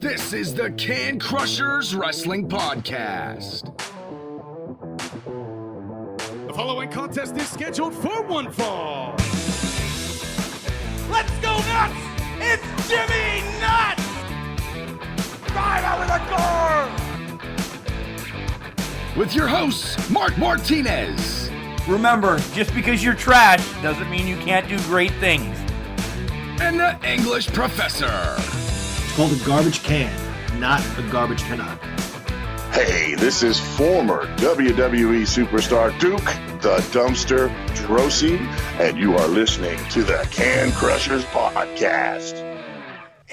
This is the Can Crushers Wrestling Podcast. The following contest is scheduled for one fall. Let's go nuts! It's Jimmy Nuts! Drive out with a car! With your hosts, Mark Martinez. Remember, just because you're trash doesn't mean you can't do great things. And the English Professor. It's called a garbage can, not a garbage cannot. Hey, this is former WWE superstar Duke, the Dumpster Drosy, and you are listening to the Can Crushers Podcast.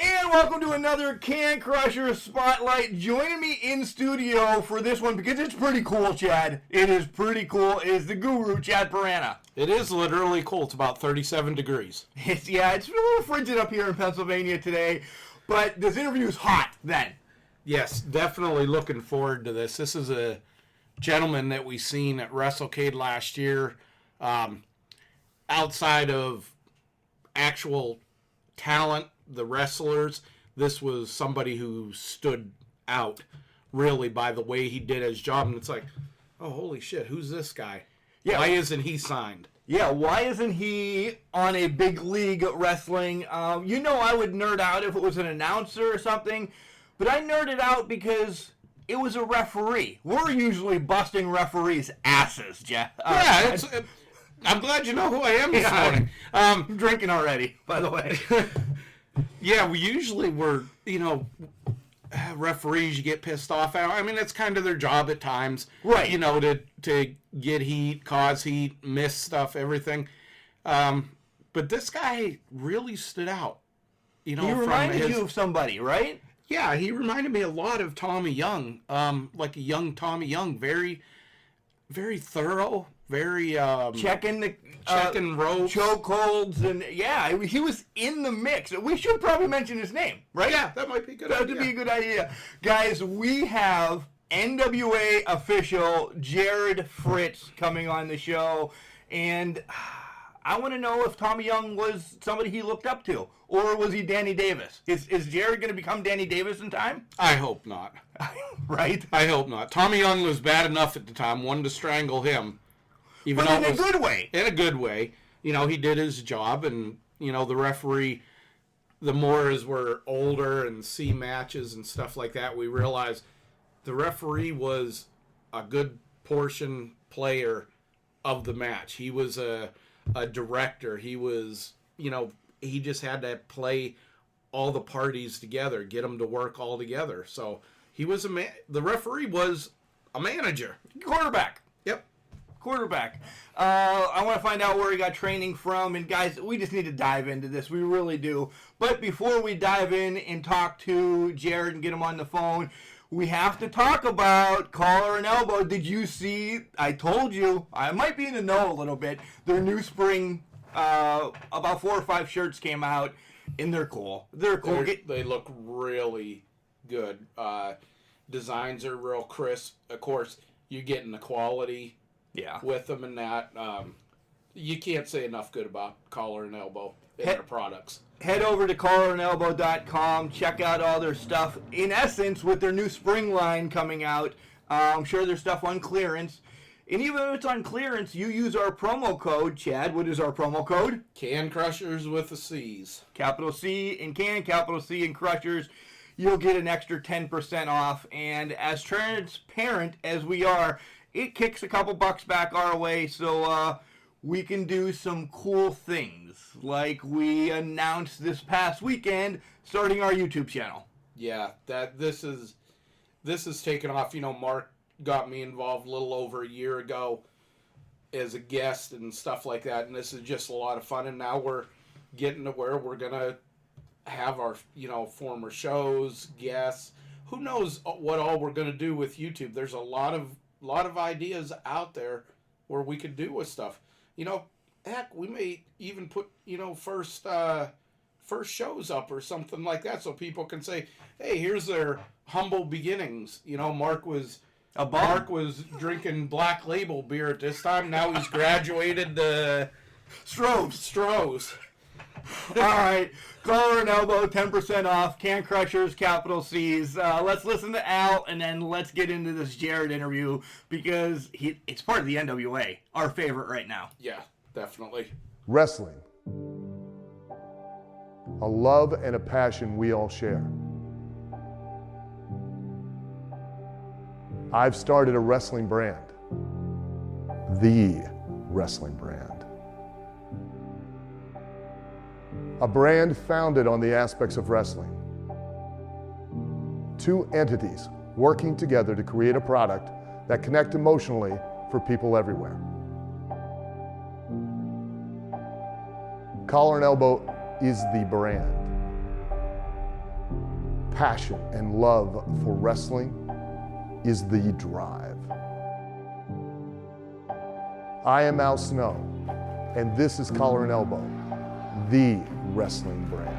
And welcome to another Can Crusher Spotlight. Joining me in studio for this one, because it's pretty cool, Chad. It is pretty cool, is the guru, Chad Piranha. It is literally cold. It's about 37 degrees. It's a little frigid up here in Pennsylvania today, but this interview is hot then. Yes, definitely looking forward to this. This is a gentleman that we seen at WrestleCade last year. Outside of actual talent, the wrestlers, this was somebody who stood out really by the way he did his job. And it's like, oh, holy shit, who's this guy? Yeah. Why isn't he signed? Yeah, why isn't he on a big league wrestling? I would nerd out if it was an announcer or something, but I nerded out because it was a referee. We're usually busting referees' asses, Jeff. I'm glad you know who I am this morning. I'm drinking already, by the way. Yeah, we usually were, referees you get pissed off at. I mean, it's kind of their job at times. Right. To get heat, cause heat, miss stuff, everything. But this guy really stood out. He reminded you of somebody, right? Yeah, he reminded me a lot of Tommy Young. Like a young Tommy Young. Very, very thorough. Very checking ropes, chokeholds, and he was in the mix. We should probably mention his name, right? Yeah, that might be good. That would be a good idea, guys. We have NWA official Jarrod Fritz coming on the show, and I want to know if Tommy Young was somebody he looked up to, or was he Danny Davis? Is Jarrod going to become Danny Davis in time? I hope not. Right? I hope not. Tommy Young was bad enough at the time. Wanted to strangle him. But in a good way. In a good way. He did his job, and, the referee, the more as we're older and see matches and stuff like that, we realize the referee was a good portion player of the match. He was a director. He was, he just had to play all the parties together, get them to work all together. So he was the referee was a manager. Quarterback. Yep. Quarterback. I want to find out where he got training from, and guys, we just need to dive into this. We really do. But before we dive in and talk to Jarrod and get him on the phone, we have to talk about Collar and Elbow. Did you see? I told you. I might be in the know a little bit. Their new spring, about 4 or 5 shirts came out, and they're cool. They're cool. They look really good. Designs are real crisp. Of course, you're getting the quality. Yeah. With them and that. You can't say enough good about Collar and Elbow and their products. Head over to collarandelbow.com. Check out all their stuff. In essence, with their new spring line coming out, I'm sure there's stuff on clearance. And even if it's on clearance, you use our promo code. Chad, what is our promo code? Can Crushers with the C's. Capital C in Can, capital C in Crushers. You'll get an extra 10% off. And as transparent as we are, it kicks a couple bucks back our way, so we can do some cool things, like we announced this past weekend, starting our YouTube channel. Yeah, this is taken off. Mark got me involved a little over a year ago as a guest and stuff like that, and this is just a lot of fun. And now we're getting to where we're gonna have our former shows, guests. Who knows what all we're gonna do with YouTube? There's a lot of ideas out there where we could do with stuff. Heck, we may even put, first shows up or something like that so people can say, hey, here's their humble beginnings. Mark was drinking Black Label beer at this time. Now he's graduated to Stroh's. All right. Collar and elbow, 10% off. Can Crushers, capital C's. Let's listen to Al, and then let's get into this Jarrod interview because it's part of the NWA, our favorite right now. Yeah, definitely. Wrestling. A love and a passion we all share. I've started a wrestling brand. The wrestling brand. A brand founded on the aspects of wrestling. Two entities working together to create a product that connect emotionally for people everywhere. Collar and Elbow is the brand. Passion and love for wrestling is the drive. I am Al Snow, and this is Collar and Elbow, the wrestling brand.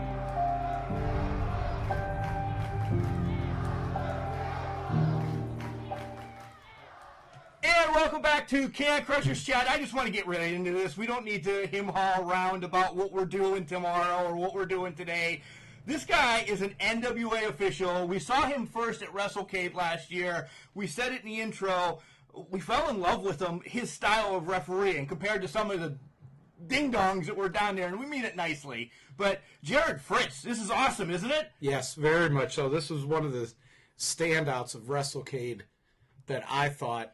And welcome back to Can Crushers Chat. I just want to get right into this. We don't need to hem-haw around about what we're doing tomorrow or what we're doing today. This guy is an NWA official. We saw him first at WrestleCade last year. We said it in the intro. We fell in love with him, his style of refereeing, compared to some of the ding-dongs that were down there, and we mean it nicely. But Jarrod Fritz, this is awesome, isn't it? Yes, very much so. This was one of the standouts of WrestleCade that I thought,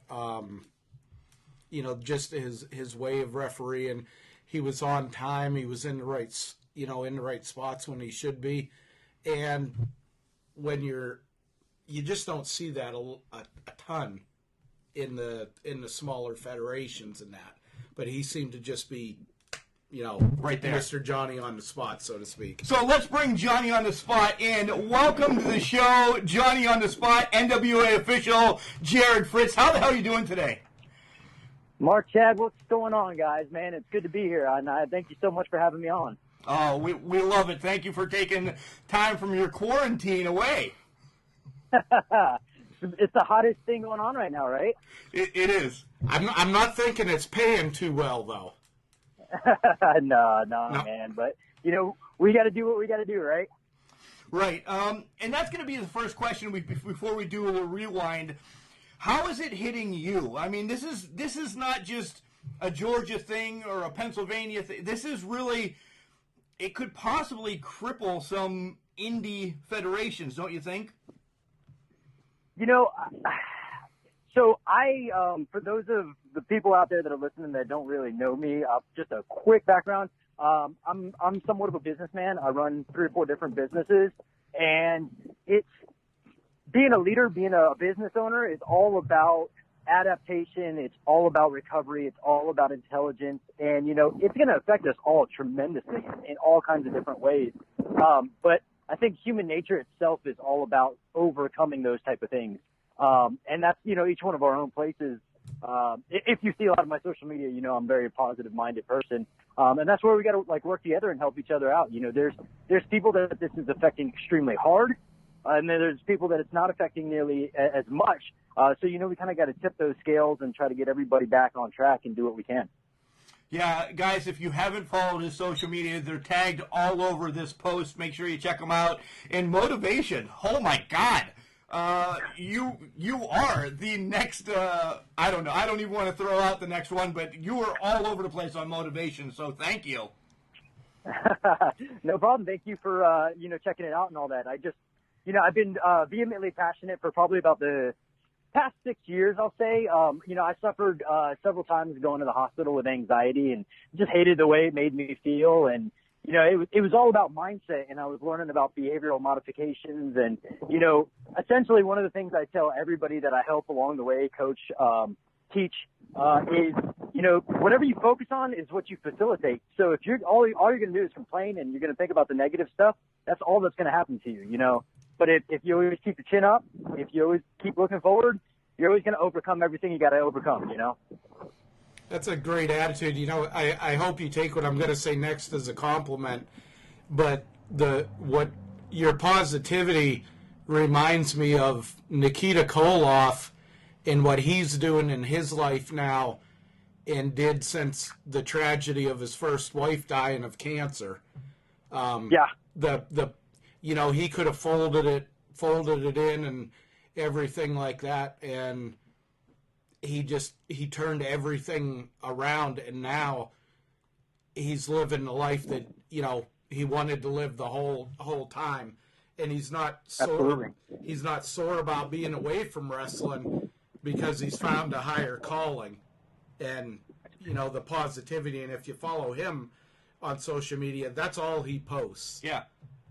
just his way of refereeing. He was on time. He was in the right spots when he should be. And when you just don't see that a ton in the smaller federations and that. But he seemed to just be, right there. Mr. Johnny on the spot, so to speak. So let's bring Johnny on the spot in. Welcome to the show, Johnny on the spot, NWA official, Jarrod Fritz. How the hell are you doing today? Mark, Chad, what's going on, guys? Man, it's good to be here, and I thank you so much for having me on. Oh, we love it. Thank you for taking time from your quarantine away. It's the hottest thing going on right now, right? It is. I'm not thinking it's paying too well, though. No, man. But, we got to do what we got to do, right? Right. And that's going to be the first question before we do a little rewind. How is it hitting you? I mean, this is not just a Georgia thing or a Pennsylvania thing. This is really, it could possibly cripple some indie federations, don't you think? So for those of the people out there that are listening that don't really know me, just a quick background. I'm somewhat of a businessman. I run 3 or 4 different businesses, and it's being a leader, being a business owner is all about adaptation. It's all about recovery. It's all about intelligence, and it's going to affect us all tremendously in all kinds of different ways. But I think human nature itself is all about overcoming those type of things. And that's, each one of our own places. If you see a lot of my social media, I'm a very positive minded person. And that's where we got to work together and help each other out. There's people that this is affecting extremely hard. And then there's people that it's not affecting nearly as much. So, we kind of got to tip those scales and try to get everybody back on track and do what we can. Yeah, guys, if you haven't followed his social media, they're tagged all over this post. Make sure you check them out. And motivation, oh my God, you are the next. I don't know. I don't even want to throw out the next one, but you are all over the place on motivation. So thank you. No problem. Thank you for checking it out and all that. I just I've been vehemently passionate for probably about the past 6 years, I'll say. I suffered several times going to the hospital with anxiety and just hated the way it made me feel. And, it was all about mindset, and I was learning about behavioral modifications. And, essentially one of the things I tell everybody that I help along the way, coach, teach, is, whatever you focus on is what you facilitate. So if all you're going to do is complain and you're going to think about the negative stuff, that's all that's going to happen to you, But if you always keep your chin up, if you always keep looking forward, you're always going to overcome everything you got to overcome, That's a great attitude. I hope you take what I'm going to say next as a compliment. But what your positivity reminds me of Nikita Koloff and what he's doing in his life now and did since the tragedy of his first wife dying of cancer. He could have folded it in and everything like that, and he turned everything around, and now he's living the life that he wanted to live the whole time, and he's not sore about being away from wrestling because he's found a higher calling, and the positivity. And if you follow him on social media, that's all he posts. Yeah,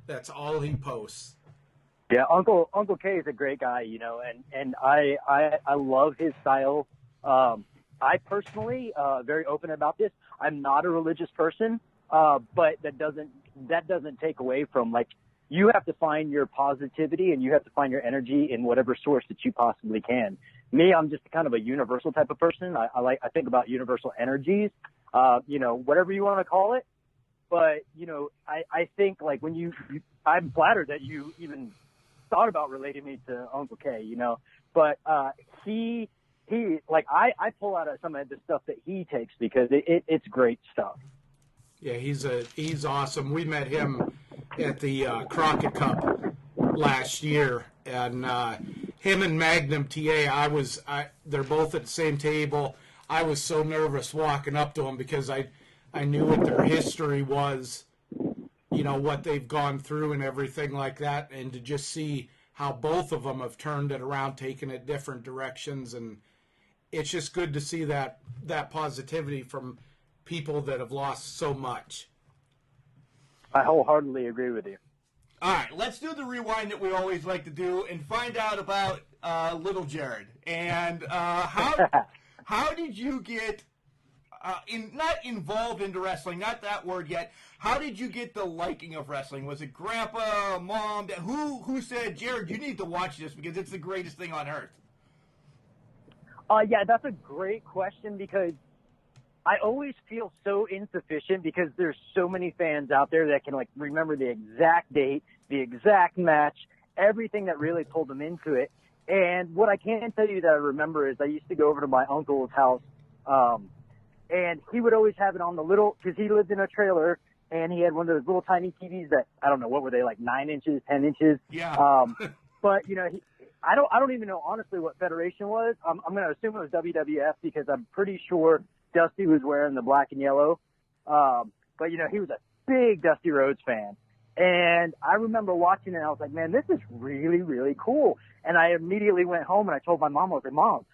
that's all he posts. Yeah, Uncle K is a great guy, and I love his style. I personally, very open about this. I'm not a religious person, but that doesn't take away from, like, you have to find your positivity and you have to find your energy in whatever source that you possibly can. Me, I'm just kind of a universal type of person. I think about universal energies, whatever you want to call it. But, I think, like, when I'm flattered that you even thought about relating me to Uncle K, but he like, I pull out some of the stuff that he takes because it's great stuff. Yeah, he's awesome. We met him at the Crockett Cup last year, and him and Magnum TA, they're both at the same table. I was so nervous walking up to them because I knew what their history was, what they've gone through and everything like that, and to just see how both of them have turned it around, taken it different directions, and it's just good to see that positivity from people that have lost so much. I wholeheartly agree with you. All right, let's do the rewind that we always like to do and find out about little Jarrod. And how did you get not involved into wrestling, not that word yet. How did you get the liking of wrestling? Was it grandpa, mom, dad? Who said, Jarrod, you need to watch this because it's the greatest thing on earth? Yeah, that's a great question because I always feel so insufficient because there's so many fans out there that can, like, remember the exact date, the exact match, everything that really pulled them into it. And what I can tell you that I remember is I used to go over to my uncle's house, and he would always have it on the little, because he lived in a trailer, and he had one of those little tiny TVs that, I don't know, what were they, like 9 inches, 10 inches? Yeah. But, I don't even know honestly what federation was. I'm going to assume it was WWF because I'm pretty sure Dusty was wearing the black and yellow. But, he was a big Dusty Rhodes fan. And I remember watching it, and I was like, man, this is really, really cool. And I immediately went home, and I told my mom, I was like, Mom,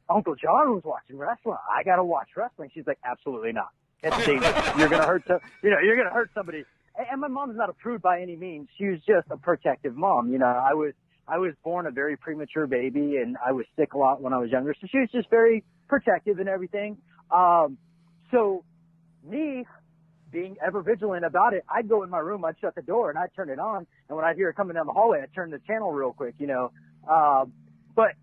Uncle John was watching wrestling. I got to watch wrestling. She's like, absolutely not. It's dangerous. You're going to hurt you're going to hurt somebody. And my mom's not a prude by any means. She was just a protective mom. I was born a very premature baby, and I was sick a lot when I was younger. So she was just very protective and everything. So me being ever vigilant about it, I'd go in my room, I'd shut the door, and I'd turn it on. And when I'd hear it coming down the hallway, I'd turn the channel real quick, But,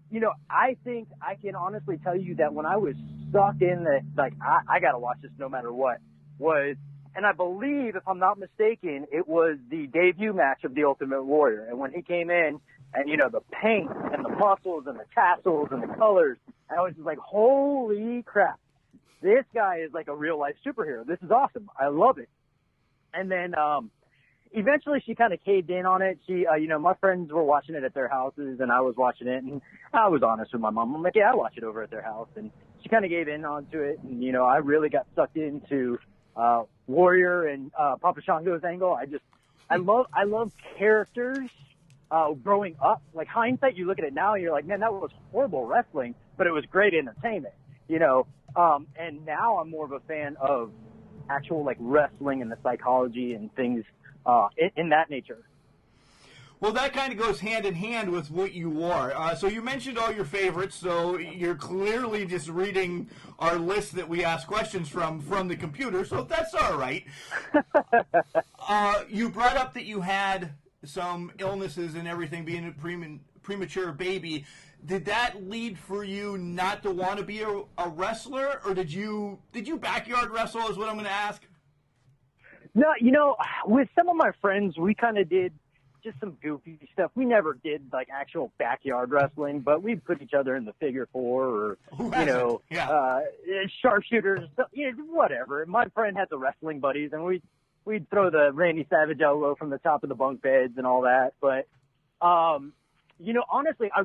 I think I can honestly tell you that when I was stuck in the, like, I got to watch this no matter what, and I believe, if I'm not mistaken, it was the debut match of The Ultimate Warrior. And when he came in, and, the paint and the muscles and the tassels and the colors, I was just like, holy crap. This guy is like a real-life superhero. This is awesome. I love it. And then eventually she kind of caved in on it. She, my friends were watching it at their houses, and I was watching it. And I was honest with my mom. I'm like, yeah, I watch it over at their house. And she kind of gave in onto it. And, I really got sucked into Warrior and Papa Shango's angle. I love characters growing up. Like, hindsight, you look at it now and you're like, man, that was horrible wrestling, but it was great entertainment, and now I'm more of a fan of actual, like, wrestling and the psychology and things in that nature. Well, that kind of goes hand in hand with what you are. So you mentioned all your favorites, so you're clearly just reading our list that we ask questions from the computer, so that's all right. You brought up that you had some illnesses and everything, being a premature baby. Did that lead for you not to want to be a wrestler, or did you backyard wrestle is what I'm going to ask? No, with some of my friends, we kind of did just some goofy stuff. We never did, like, actual backyard wrestling, but we'd put each other in the figure four or, sharpshooters, whatever. My friend had the wrestling buddies, and we we'd throw the Randy Savage elbow from the top of the bunk beds and all that. But, honestly, I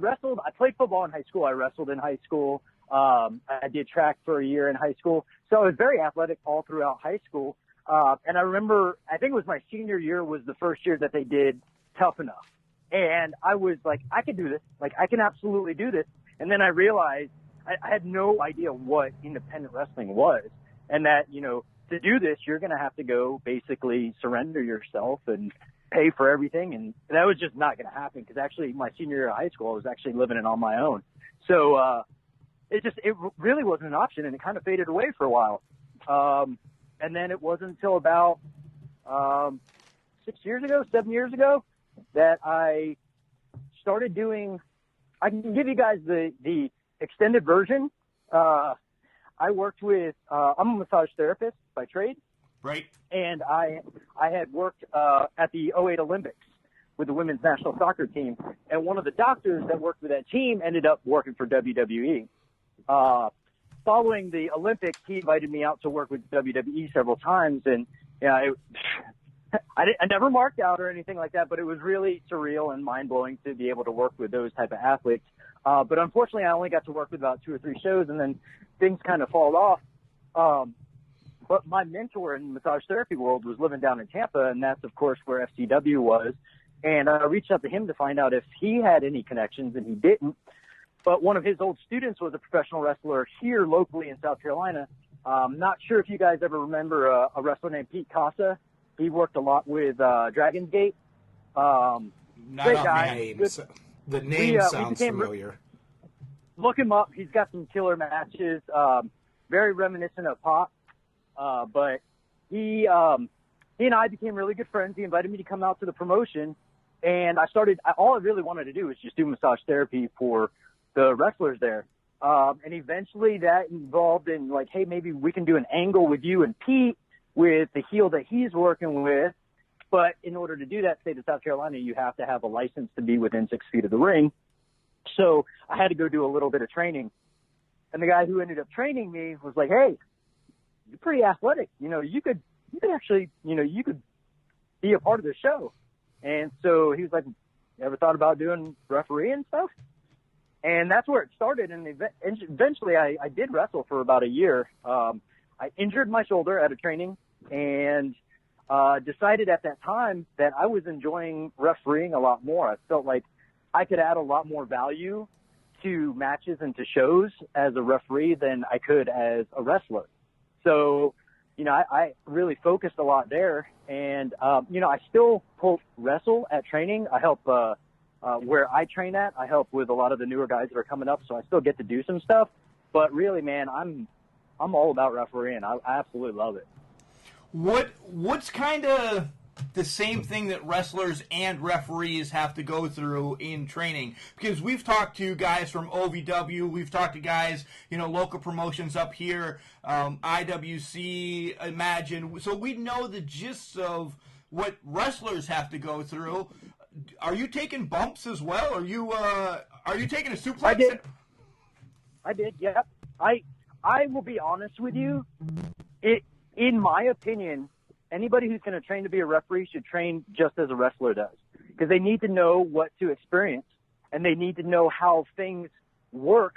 played football in high school. I wrestled in high school. I did track for a year in high school. So I was very athletic all throughout high school. And I remember, I think it was my senior year was the first year that they did Tough Enough. And I was like, I can do this. Like, I can absolutely do this. And then I realized I had no idea what independent wrestling was. And that, to do this, you're going to have to go basically surrender yourself and pay for everything. And that was just not going to happen because actually my senior year of high school, I was actually living it on my own. So, it really wasn't an option, and it kind of faded away for a while. And then it wasn't until about 7 years ago, that I started doing. I can give you guys the extended version. I worked with. I'm a massage therapist by trade, Right. and I had worked at the '08 Olympics with the women's national soccer team, and one of the doctors that worked with that team ended up working for WWE. Following the Olympics, he invited me out to work with WWE several times, and I never marked out or anything like that, but it was really surreal and mind-blowing to be able to work with those type of athletes. But unfortunately, I only got to work with about 2 or 3 shows, and then things kind of fall off. But my mentor in the massage therapy world was living down in Tampa, and that's, of course, where FCW was. And I reached out to him to find out if he had any connections, and he didn't. But one of his old students was a professional wrestler here locally in South Carolina. Not sure if you guys ever remember a wrestler named Pete Casa. He worked a lot with Dragon's Gate. Not great on guy. names. The name sounds familiar. Look him up. He's got some killer matches. Very reminiscent of Pop. But he and I became really good friends. He invited me to come out to the promotion. And all I really wanted to do was just do massage therapy for the wrestlers there. And eventually that involved in like, hey, maybe we can do an angle with you and Pete with the heel that he's working with. But in order to do that, state of South Carolina, you have to have a license to be within 6 feet of the ring. So I had to go do a little bit of training. And the guy who ended up training me was like, hey, you're pretty athletic. You could actually, you could be a part of the show. And so he was like, you ever thought about doing referee and stuff? And that's where it started. And eventually I did wrestle for about a year. I injured my shoulder at a training and decided at that time that I was enjoying refereeing a lot more. I felt like I could add a lot more value to matches and to shows as a referee than I could as a wrestler. So, I really focused a lot there. And, I still wrestle at training. I help where I train at. I help with a lot of the newer guys that are coming up, so I still get to do some stuff. But really, man, I'm all about refereeing. I absolutely love it. What's kind of the same thing that wrestlers and referees have to go through in training? Because we've talked to guys from OVW, we've talked to guys, local promotions up here, IWC, Imagine. So we know the gist of what wrestlers have to go through. Are you taking bumps as well? Are you taking a suplex? I did. Yeah. I will be honest with you. In my opinion, anybody who's going to train to be a referee should train just as a wrestler does, because they need to know what to experience and they need to know how things work.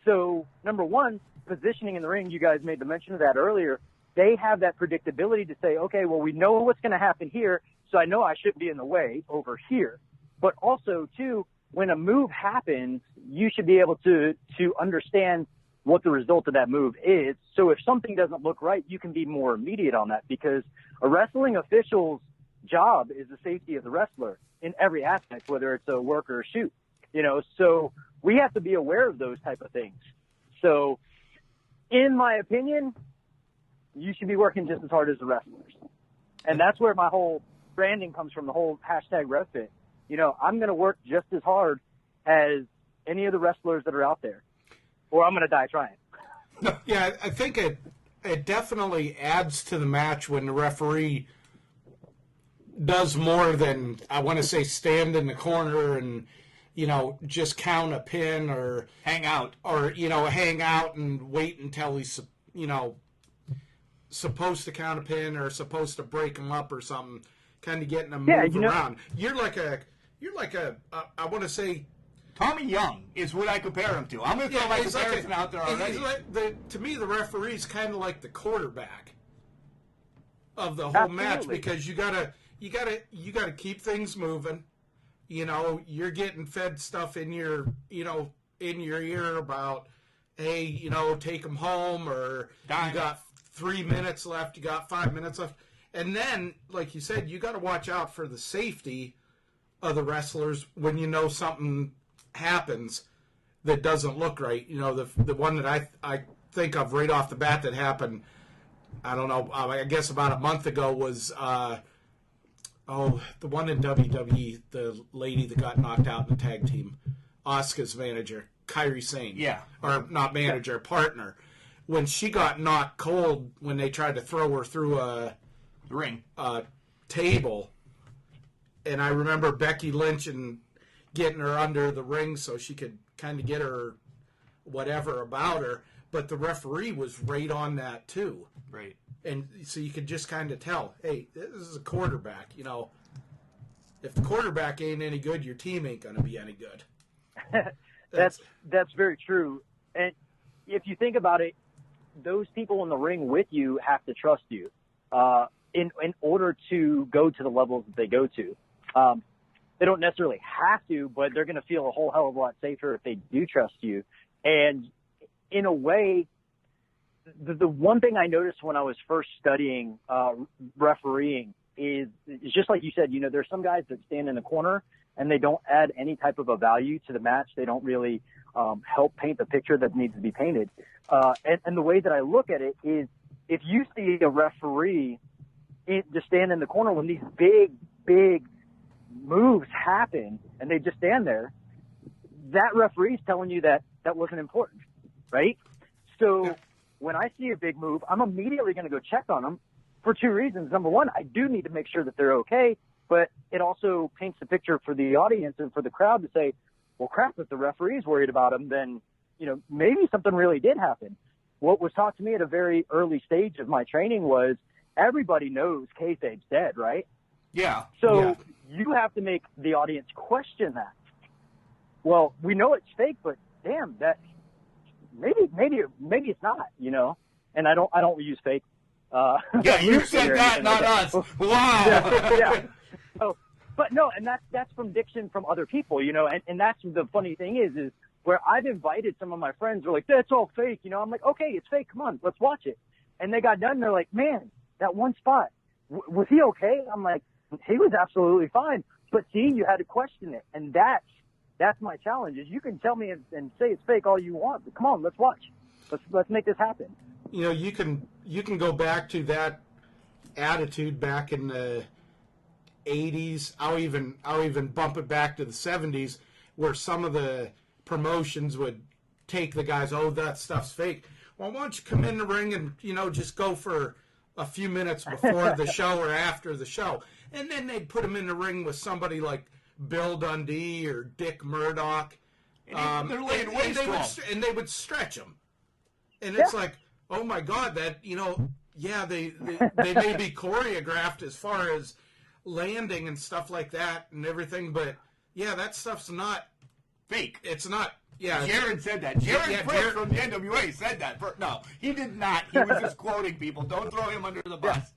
So, number one, positioning in the ring. You guys made the mention of that earlier. They have that predictability to say, okay, well, we know what's going to happen here, so I know I shouldn't be in the way over here. But also, too, when a move happens, you should be able to understand what the result of that move is. So if something doesn't look right, you can be more immediate on that, because a wrestling official's job is the safety of the wrestler in every aspect, whether it's a work or a shoot, so we have to be aware of those type of things. So in my opinion, you should be working just as hard as the wrestlers. And that's where my whole branding comes from, the whole #RefFit. I'm going to work just as hard as any of the wrestlers that are out there, or I'm going to die trying. Yeah, I think it definitely adds to the match when the referee does more than, I want to say, stand in the corner and, just count a pin or hang out. Or, hang out and wait until he's, supposed to count a pin or supposed to break them up or something, kind of getting them Yeah, move you know- around. You're like a I want to say. Tommy Young is what I compare him to. I'm going to throw my he's like comparison out there already. He's like to me, the referee's kind of like the quarterback of the whole Absolutely. match, because you gotta keep things moving. You know, you're getting fed stuff in your ear about, hey, you know, take them home, or you got 3 minutes left, you got 5 minutes left, and then, like you said, you got to watch out for the safety of the wrestlers when you know something happens that doesn't look right. You know, the one that I think of right off the bat that happened, I don't know, I guess about a month ago was the one in WWE, the lady that got knocked out in the tag team, Asuka's manager, Kairi Sane. Yeah. Or not manager, partner. When she got knocked cold when they tried to throw her through a ring table, and I remember Becky Lynch and getting her under the ring so she could kind of get her whatever about her, but the referee was right on that too. Right. And so you could just kind of tell, hey, this is a quarterback. You know, if the quarterback ain't any good, your team ain't going to be any good. That's very true. And if you think about it, those people in the ring with you have to trust you in order to go to the levels that they go to. They don't necessarily have to, but they're going to feel a whole hell of a lot safer if they do trust you. And in a way, the one thing I noticed when I was first studying refereeing is just like you said, you know, there's some guys that stand in the corner and they don't add any type of a value to the match. They don't really help paint the picture that needs to be painted. And the way that I look at it is, if you see a referee just stand in the corner when these big moves happen and they just stand there, that referee's telling you that wasn't important, right? So when I see a big move, I'm immediately going to go check on them for two reasons. Number one, I do need to make sure that they're okay, but it also paints the picture for the audience and for the crowd to say, well, crap, if the referee's worried about them, then, you know, maybe something really did happen. What was taught to me at a very early stage of my training was everybody knows kayfabe's dead, right? Yeah. So you have to make the audience question that. Well, we know it's fake, but damn, that maybe it's not, you know. And I don't use fake. Yeah, you said that, not us. Wow. Yeah. So, but no, and that's from diction from other people, you know. And that's the funny thing is where I've invited some of my friends who are like, that's all fake, you know. I'm like, okay, it's fake. Come on, let's watch it. And they got done. And they're like, man, that one spot, was he okay? I'm like, he was absolutely fine. But see, you had to question it, and that's my challenge. Is you can tell me and say it's fake all you want, but come on, let's watch. Let's make this happen. You know, you can go back to that attitude back in the 80s. I'll even bump it back to the 70s, where some of the promotions would take the guys, oh, that stuff's fake. Well, why don't you come in the ring and, you know, just go for a few minutes before the show or after the show. And then they'd put them in the ring with somebody like Bill Dundee or Dick Murdoch. They're laying waste to them. And they would stretch them. And it's like, oh my God, that, you know, yeah, they may be choreographed as far as landing and stuff like that and everything, but yeah, that stuff's not fake. It's not. Yeah, Jarrod said that. Jarrod Fritz from the NWA said that. No, he did not. He was just quoting people. Don't throw him under the bus.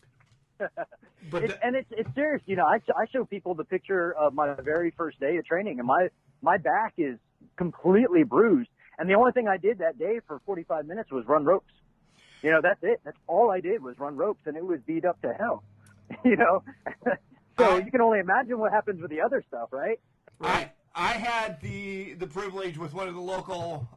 But it's serious. You know, I show people the picture of my very first day of training, and my back is completely bruised. And the only thing I did that day for 45 minutes was run ropes. You know, that's it. That's all I did was run ropes, and it was beat up to hell. You know, so you can only imagine what happens with the other stuff, right? I had the privilege with one of the local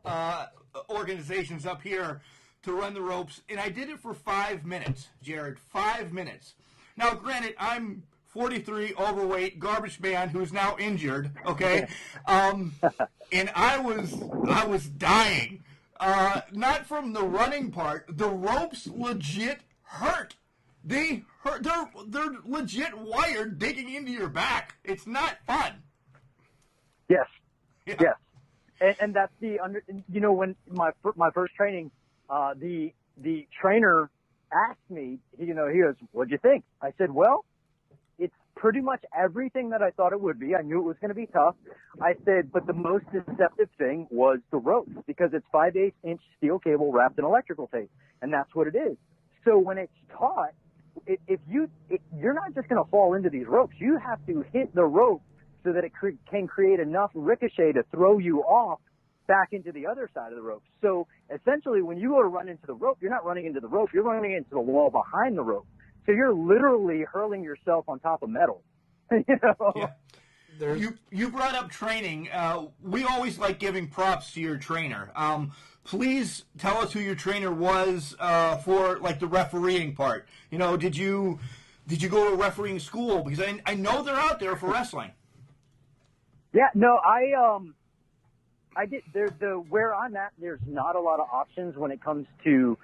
organizations up here to run the ropes, and I did it for 5 minutes, Jarrod. 5 minutes. Now, granted, I'm 43, overweight, garbage man who's now injured. Okay, and I was dying. Not from the running part. The ropes legit hurt. They hurt. They're legit wired digging into your back. It's not fun. Yes. Yeah. Yes. And that's you know, when my first training, the trainer asked me, he goes, "What'd you think?" I said, "Well, it's pretty much everything that I thought it would be. I knew it was going to be tough." I said, "But the most deceptive thing was the ropes, because it's 5/8-inch steel cable wrapped in electrical tape, and that's what it is. So when it's taught, you're not just going to fall into these ropes. You have to hit the rope so that it can create enough ricochet to throw you off back into the other side of the rope. So essentially, when you go to run into the rope, you're not running into the rope. You're running into the wall behind the rope. So you're literally hurling yourself on top of metal." Yeah. You brought up training. We always like giving props to your trainer. Please tell us who your trainer was for like the refereeing part. Did you go to a refereeing school? Because I know they're out there for wrestling. Yeah, no, I did. Where I'm at, there's not a lot of options when it comes to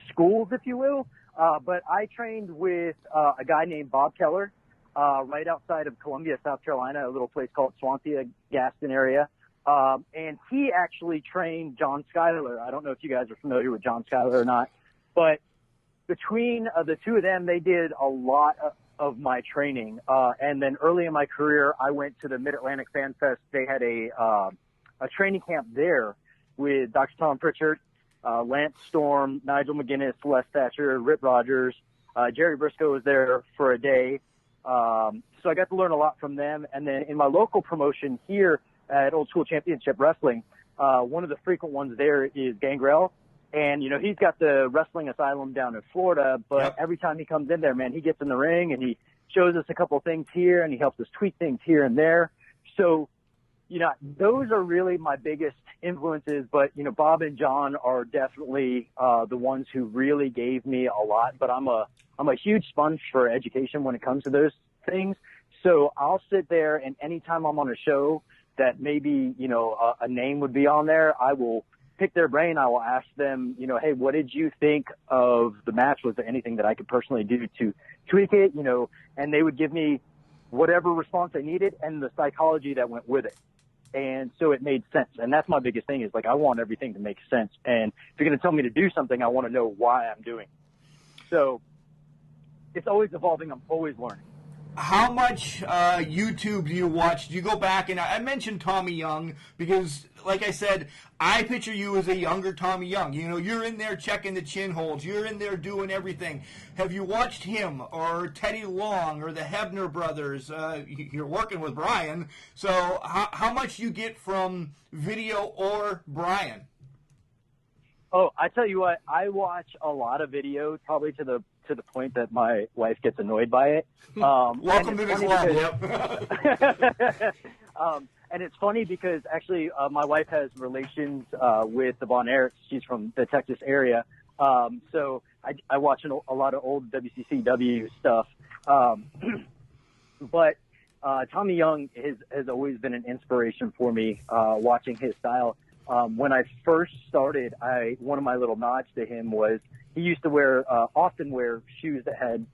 schools, if you will. But I trained with a guy named Bob Keller right outside of Columbia, South Carolina, a little place called Swansea, Gaston area. And he actually trained John Schuyler. I don't know if you guys are familiar with John Schuyler or not, but between the two of them, they did a lot of my training. And then early in my career, I went to the Mid-Atlantic Fan Fest. They had a training camp there with Dr. Tom Pritchard, Lance Storm, Nigel McGuinness, Les Thatcher, Rip Rogers. Jerry Briscoe was there for a day. So I got to learn a lot from them. And then in my local promotion here at Old School Championship Wrestling, one of the frequent ones there is Gangrel. And, he's got the wrestling asylum down in Florida, but every time he comes in there, man, he gets in the ring and he shows us a couple things here and he helps us tweak things here and there. So, those are really my biggest influences, but, Bob and John are definitely the ones who really gave me a lot, but I'm a huge sponge for education when it comes to those things. So I'll sit there, and anytime I'm on a show that maybe, a name would be on there, I will pick their brain. I will ask them, hey, what did you think of the match? Was there anything that I could personally do to tweak it? And they would give me whatever response I needed and the psychology that went with it. And so it made sense. And that's my biggest thing is, I want everything to make sense. And if you're going to tell me to do something, I want to know why I'm doing it. So it's always evolving. I'm always learning. How much YouTube do you watch? Do you go back? And I mentioned Tommy Young because, like I said, I picture you as a younger Tommy Young. You're in there checking the chin holds. You're in there doing everything. Have you watched him or Teddy Long or the Hebner brothers? You're working with Brian. So how much you get from video or Brian? Oh, I tell you what, I watch a lot of video, probably to the point that my wife gets annoyed by it. Welcome to the club. And it's funny because actually my wife has relations with the Von Erichs. She's from the Texas area. So I watch a lot of old WCCW stuff. But Tommy Young has always been an inspiration for me, watching his style. When I first started, one of my little nods to him was he used to often wear shoes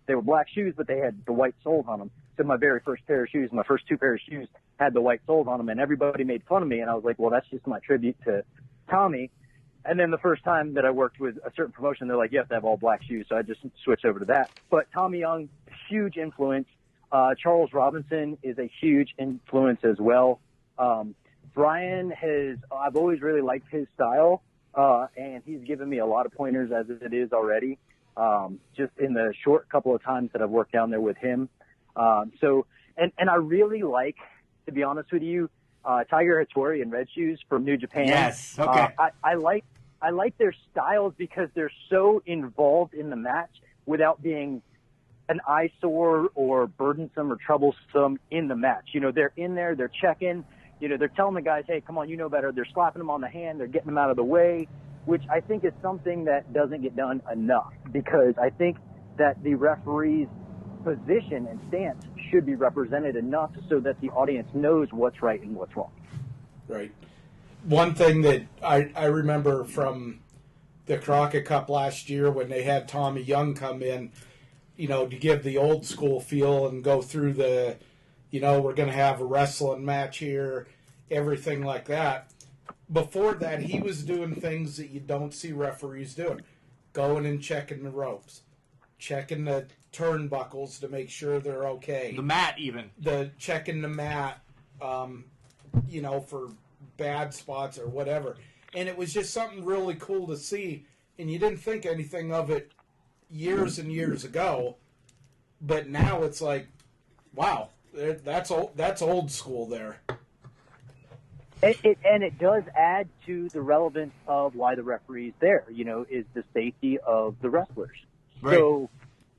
they were black shoes, but they had the white soles on them. So my very first pair of shoes, my first two pairs of shoes had the white soles on them, and everybody made fun of me. And I was like, well, that's just my tribute to Tommy. And then the first time that I worked with a certain promotion, they're like, you have to have all black shoes. So I just switched over to that. But Tommy Young, huge influence. Charles Robinson is a huge influence as well. Brian I've always really liked his style, and he's given me a lot of pointers as it is already, just in the short couple of times that I've worked down there with him. And I really like, to be honest with you, Tiger Hattori and Red Shoes from New Japan. Yes, okay. I like their styles because they're so involved in the match without being an eyesore or burdensome or troublesome in the match. They're in there, they're checking. They're telling the guys, hey, come on, you know better. They're slapping them on the hand. They're getting them out of the way, which I think is something that doesn't get done enough, because I think that the referee's position and stance should be represented enough so that the audience knows what's right and what's wrong. Right. One thing that I remember from the Crockett Cup last year when they had Tommy Young come in, to give the old school feel and go through the, we're going to have a wrestling match here, everything like that. Before that, he was doing things that you don't see referees doing. going and checking the ropes, checking the turnbuckles to make sure they're okay. The mat, even. Checking the mat, for bad spots or whatever. And it was just something really cool to see. And you didn't think anything of it years and years ago. But now it's like, wow, that's old school there. And it does add to the relevance of why the referee's there, is the safety of the wrestlers. Right. So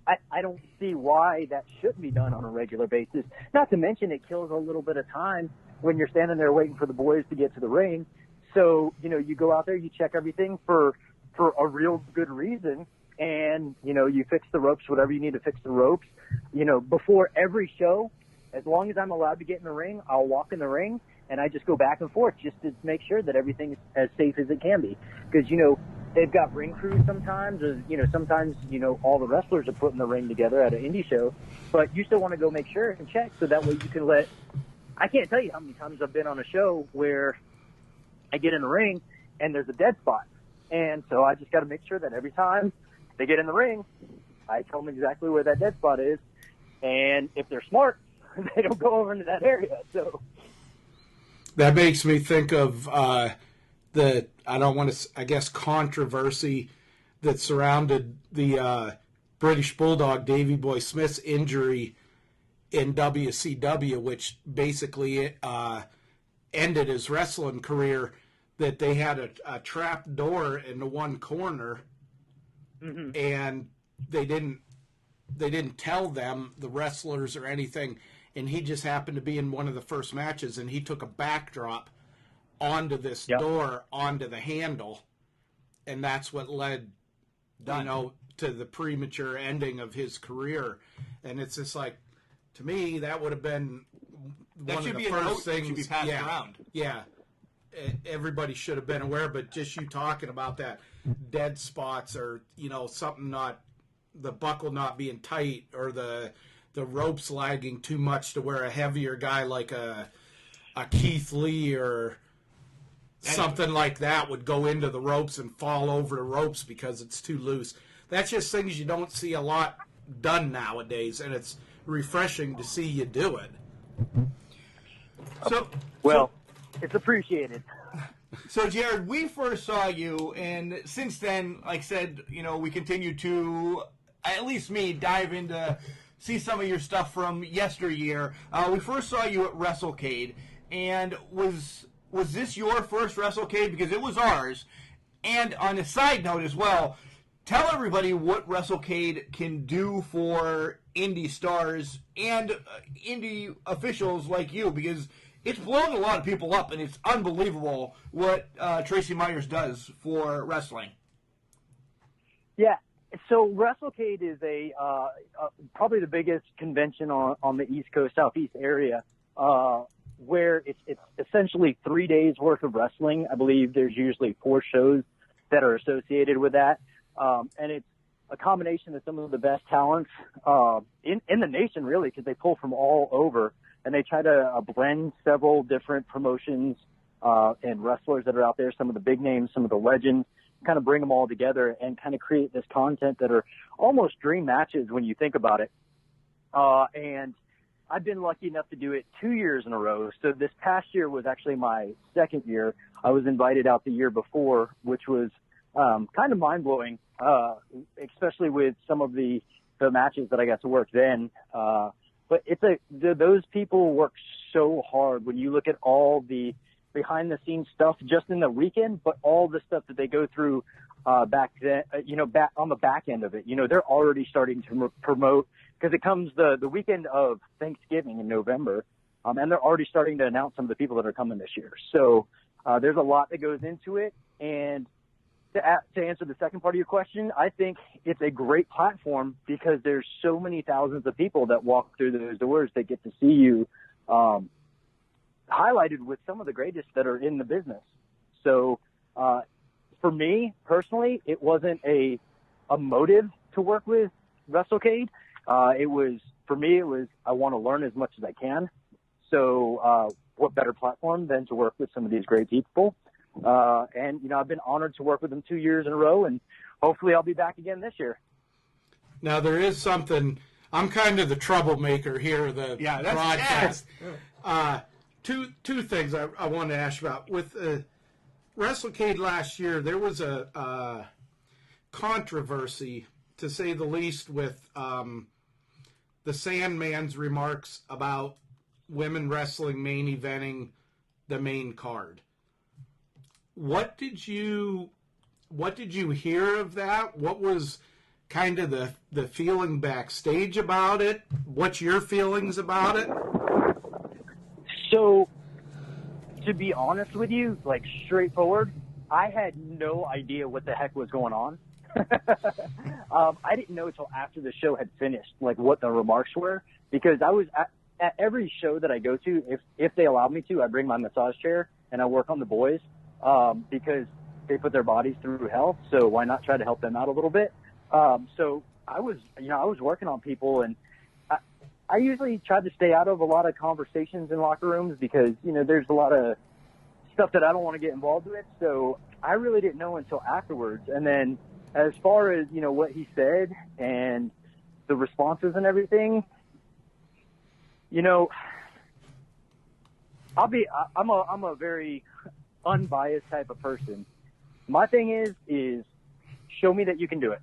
I don't see why that shouldn't be done on a regular basis. Not to mention it kills a little bit of time when you're standing there waiting for the boys to get to the ring. So, you go out there, you check everything for a real good reason, and, you fix the ropes, whatever you need to fix the ropes. Before every show, as long as I'm allowed to get in the ring, I'll walk in the ring, and I just go back and forth just to make sure that everything is as safe as it can be. Because, they've got ring crews sometimes, or, sometimes, all the wrestlers are put in the ring together at an indie show, but you still want to go make sure and check so that way you can I can't tell you how many times I've been on a show where I get in the ring and there's a dead spot. And so I just got to make sure that every time they get in the ring, I tell them exactly where that dead spot is. And if they're smart, they don't go over into that area. So that makes me think of controversy that surrounded the British Bulldog Davey Boy Smith's injury in WCW, which basically ended his wrestling career. That they had a trap door in the one corner, and they didn't tell them, the wrestlers or anything, and he just happened to be in one of the first matches, and he took a backdrop onto this door, onto the handle, and that's what led, to the premature ending of his career. And it's just like, to me, that would have been one of the first things. Should be passed around. Yeah. Everybody should have been aware, but just you talking about that dead spots or, something the buckle not being tight or the ropes lagging too much to where a heavier guy like a Keith Lee or something like that would go into the ropes and fall over the ropes because it's too loose. That's just things you don't see a lot done nowadays, and it's refreshing to see you do it. It's appreciated. So, Jarrod, we first saw you, and since then, like I said, we continue to, at least me, dive into, see some of your stuff from yesteryear. We first saw you at WrestleCade, and was this your first WrestleCade? Because it was ours. And on a side note as well, tell everybody what WrestleCade can do for indie stars and indie officials like you, because it's blown a lot of people up, and it's unbelievable what Tracy Myers does for wrestling. Yeah, so WrestleCade is probably the biggest convention on the East Coast, Southeast area, where it's essentially 3 days worth of wrestling. I believe there's usually 4 shows that are associated with that, and it's a combination of some of the best talents in the nation, really, because they pull from all over. And they try to blend several different promotions and wrestlers that are out there, some of the big names, some of the legends, kind of bring them all together and kind of create this content that are almost dream matches when you think about it. And I've been lucky enough to do it 2 years in a row. So this past year was actually my second year. I was invited out the year before, which was kind of mind-blowing, especially with some of the matches that I got to work then. But those people work so hard when you look at all the behind-the-scenes stuff just in the weekend, but all the stuff that they go through back then, back on the back end of it. They're already starting to promote, because it comes the weekend of Thanksgiving in November, and they're already starting to announce some of the people that are coming this year. So there's a lot that goes into it, and to answer the second part of your question, I think it's a great platform because there's so many thousands of people that walk through those doors that get to see you highlighted with some of the greatest that are in the business. So for me personally, it wasn't a motive to work with WrestleCade. It was I want to learn as much as I can. So what better platform than to work with some of these great people? And I've been honored to work with them 2 years in a row, and hopefully I'll be back again this year. Now, there is something. I'm kind of the troublemaker here, the broadcast. Two things I want to ask you about. With WrestleCade last year, there was a controversy, to say the least, with the Sandman's remarks about women wrestling main eventing the main card. What did you hear of that? What was kind of the feeling backstage about it? What's your feelings about it? So, to be honest with you, like straightforward, I had no idea what the heck was going on. I didn't know until after the show had finished, like what the remarks were, because I was at every show that I go to, if they allow me to, I bring my massage chair and I work on the boys, because they put their bodies through hell. So why not try to help them out a little bit? So I was working on people, and I usually try to stay out of a lot of conversations in locker rooms because, there's a lot of stuff that I don't want to get involved with. So I really didn't know until afterwards. And then as far as, what he said and the responses and everything, I'm a very unbiased type of person. My thing is show me that you can do it.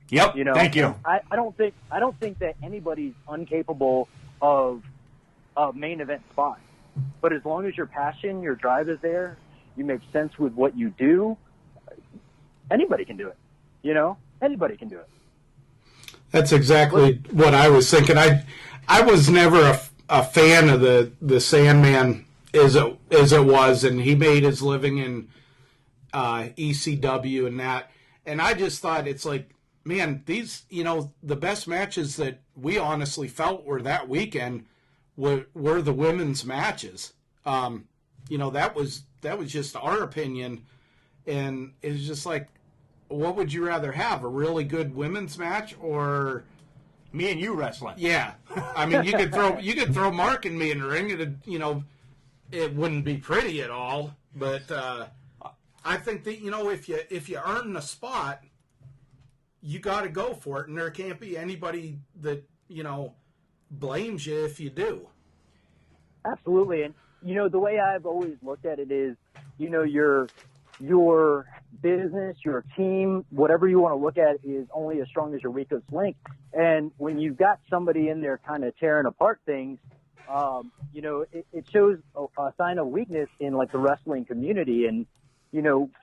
Yep. Thank you. I don't think that anybody's incapable of a main event spot. But as long as your passion, your drive is there, you make sense with what you do, anybody can do it. Anybody can do it. That's exactly what I was thinking. I was never a fan of the Sandman as it was, and he made his living in ECW and that. And I just thought it's like, man, these, the best matches that we honestly felt were that weekend were the women's matches. That was just our opinion, and it's just like, what would you rather have, a really good women's match or me and you wrestling? Yeah, I mean, you could throw Mark and me in the ring, and it wouldn't be pretty at all. But I think that if you earn the spot, you got to go for it, and there can't be anybody that blames you if you do. Absolutely, and the way I've always looked at it is, your business, your team, whatever you want to look at, is only as strong as your weakest link. And when you've got somebody in there kind of tearing apart things, it shows a sign of weakness in like the wrestling community. And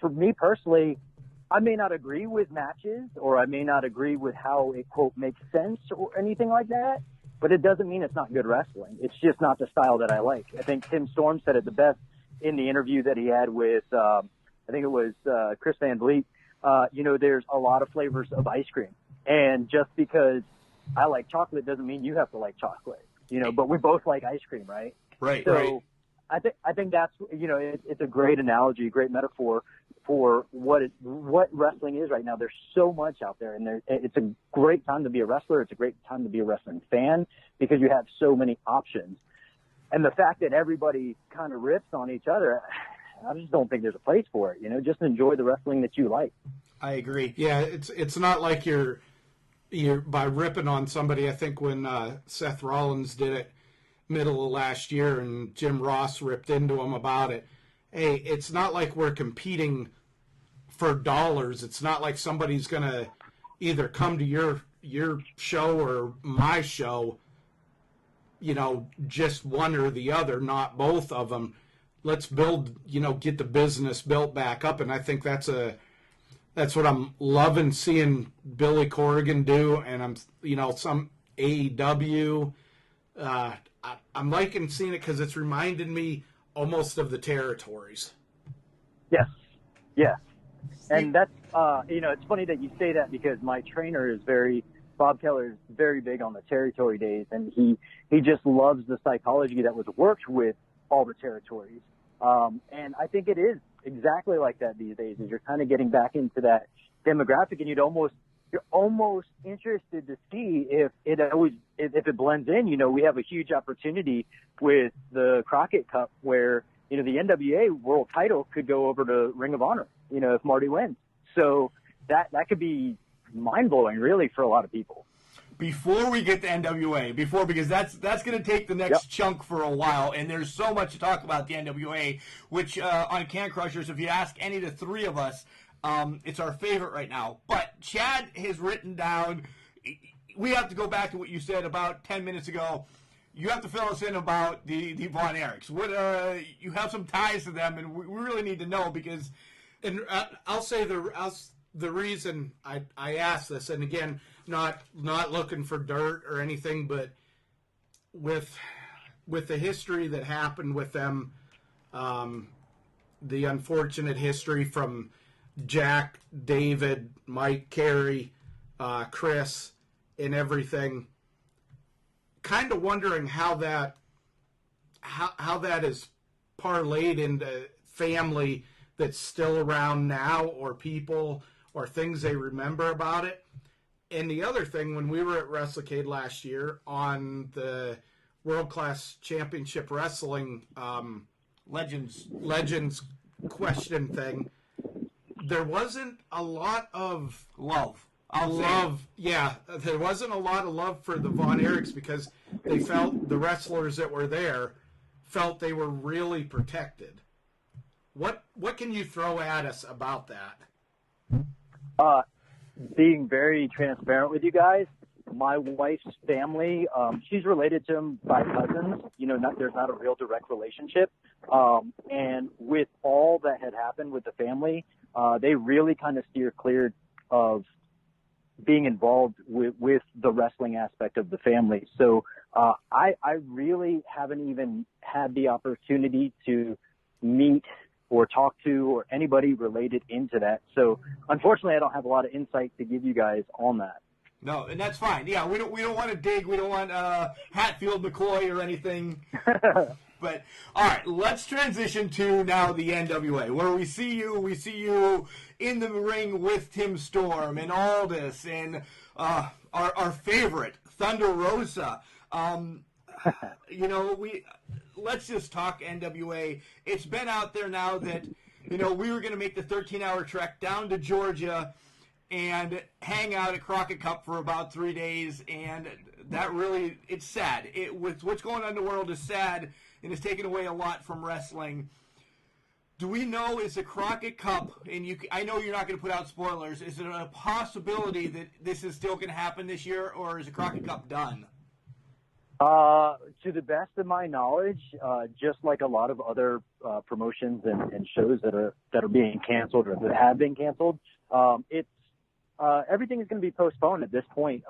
for me personally, I may not agree with matches, or I may not agree with how it, quote, makes sense or anything like that, but it doesn't mean it's not good wrestling. It's just not the style that I like. I think Tim Storm said it the best in the interview that he had with, I think it was Chris Van Vliet. There's a lot of flavors of ice cream. And just because I like chocolate doesn't mean you have to like chocolate, but we both like ice cream, right? Right. So right. I think that's, it's a great analogy, a great metaphor for what wrestling is right now. There's so much out there, and it's a great time to be a wrestler. It's a great time to be a wrestling fan because you have so many options. And the fact that everybody kind of rips on each other, I just don't think there's a place for it. Just enjoy the wrestling that you like. I agree. Yeah, it's not like you're by ripping on somebody. I think when Seth Rollins did it middle of last year and Jim Ross ripped into him about it. Hey, it's not like we're competing for dollars. It's not like somebody's going to either come to your show or my show, just one or the other, not both of them. Let's build, get the business built back up. And I think that's what I'm loving seeing Billy Corrigan do. And I'm, some AEW, I'm liking seeing it because it's reminded me almost of the territories. Yes. Yeah. And that's, it's funny that you say that because my trainer is Bob Keller is very big on the territory days, and he just loves the psychology that was worked with all the territories. And I think it is exactly like that these days, is you're kind of getting back into that demographic, and you're almost interested to see if it blends in. We have a huge opportunity with the Crockett Cup where, the NWA world title could go over to Ring of Honor, if Marty wins. So that could be mind-blowing, really, for a lot of people. Before we get to NWA, because that's going to take the next chunk for a while, and there's so much to talk about the NWA, which on Can Crushers, if you ask any of the three of us, it's our favorite right now. But Chad has written down, we have to go back to what you said about 10 minutes ago. You have to fill us in about the Von Erichs. What you have some ties to them, and we really need to know because. And I'll say the reason I asked this, and again, not looking for dirt or anything, but with the history that happened with them, the unfortunate history from Jack, David, Mike, Kerry, Chris, and everything. Kind of wondering how that is parlayed into family that's still around now, or people, or things they remember about it. And the other thing, when we were at WrestleCade last year on the World Class Championship Wrestling Legends question thing, there wasn't a lot of love. Yeah, there wasn't a lot of love for the Von Erichs because they felt the wrestlers that were there felt they were really protected. What can you throw at us about that? Being very transparent with you guys, my wife's family, she's related to him by cousins. There's not a real direct relationship. And with all that had happened with the family, they really kind of steer clear of being involved with the wrestling aspect of the family. So I really haven't even had the opportunity to meet or talk to or anybody related into that. So unfortunately, I don't have a lot of insight to give you guys on that. No, and that's fine. Yeah, we don't want to dig. We don't want Hatfield McCoy or anything. But all right, let's transition to now the NWA, where we see you in the ring with Tim Storm and Aldis and our favorite Thunder Rosa. Let's just talk NWA. It's been out there now that we were going to make the 13-hour trek down to Georgia and hang out at Crockett Cup for about 3 days, and that really, it's sad. With what's going on in the world is sad, and it's taken away a lot from wrestling. Do we know, is the Crockett Cup, and I know you're not going to put out spoilers, is it a possibility that this is still going to happen this year, or is the Crockett Cup done? To the best of my knowledge, just like a lot of other promotions and shows that are being canceled or that have been canceled, everything is going to be postponed at this point.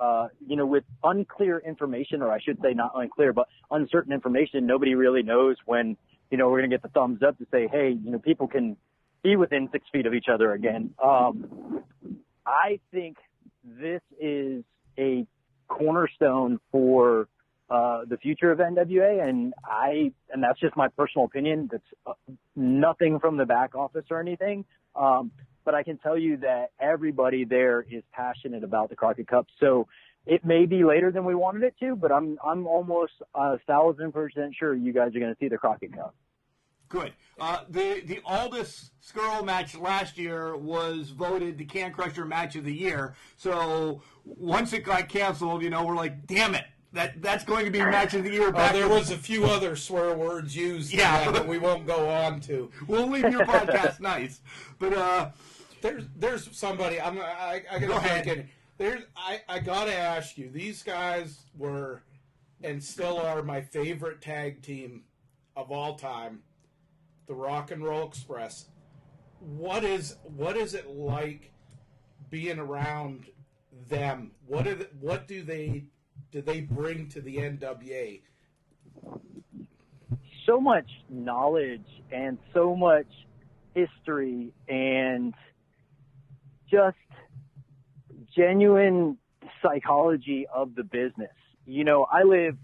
With unclear information, or I should say not unclear, but uncertain information, nobody really knows when, we're going to get the thumbs up to say, hey, people can be within 6 feet of each other again. I think this is a cornerstone for the future of NWA, and that's just my personal opinion. That's nothing from the back office or anything. But I can tell you that everybody there is passionate about the Crockett Cup. So it may be later than we wanted it to, but I'm almost 1,000% sure you guys are going to see the Crockett Cup. Good. The Aldis Skrull match last year was voted the Can Crusher match of the year. So once it got canceled, we're like, damn it. That's going to be match of the year. There was a few other swear words used that we won't go on to. We'll leave your podcast nice. But there's somebody I gotta think in. I gotta ask you, these guys were and still are my favorite tag team of all time, the Rock and Roll Express. What is it like being around them? What do they bring to the NWA? So much knowledge and so much history and just genuine psychology of the business. I live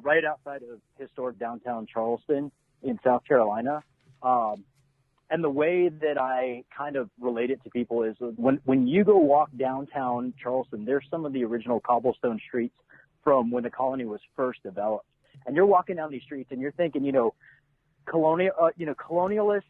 right outside of historic downtown Charleston in South Carolina. And the way that I kind of relate it to people is when you go walk downtown Charleston, there's some of the original cobblestone streets from when the colony was first developed. And you're walking down these streets and you're thinking, colonialists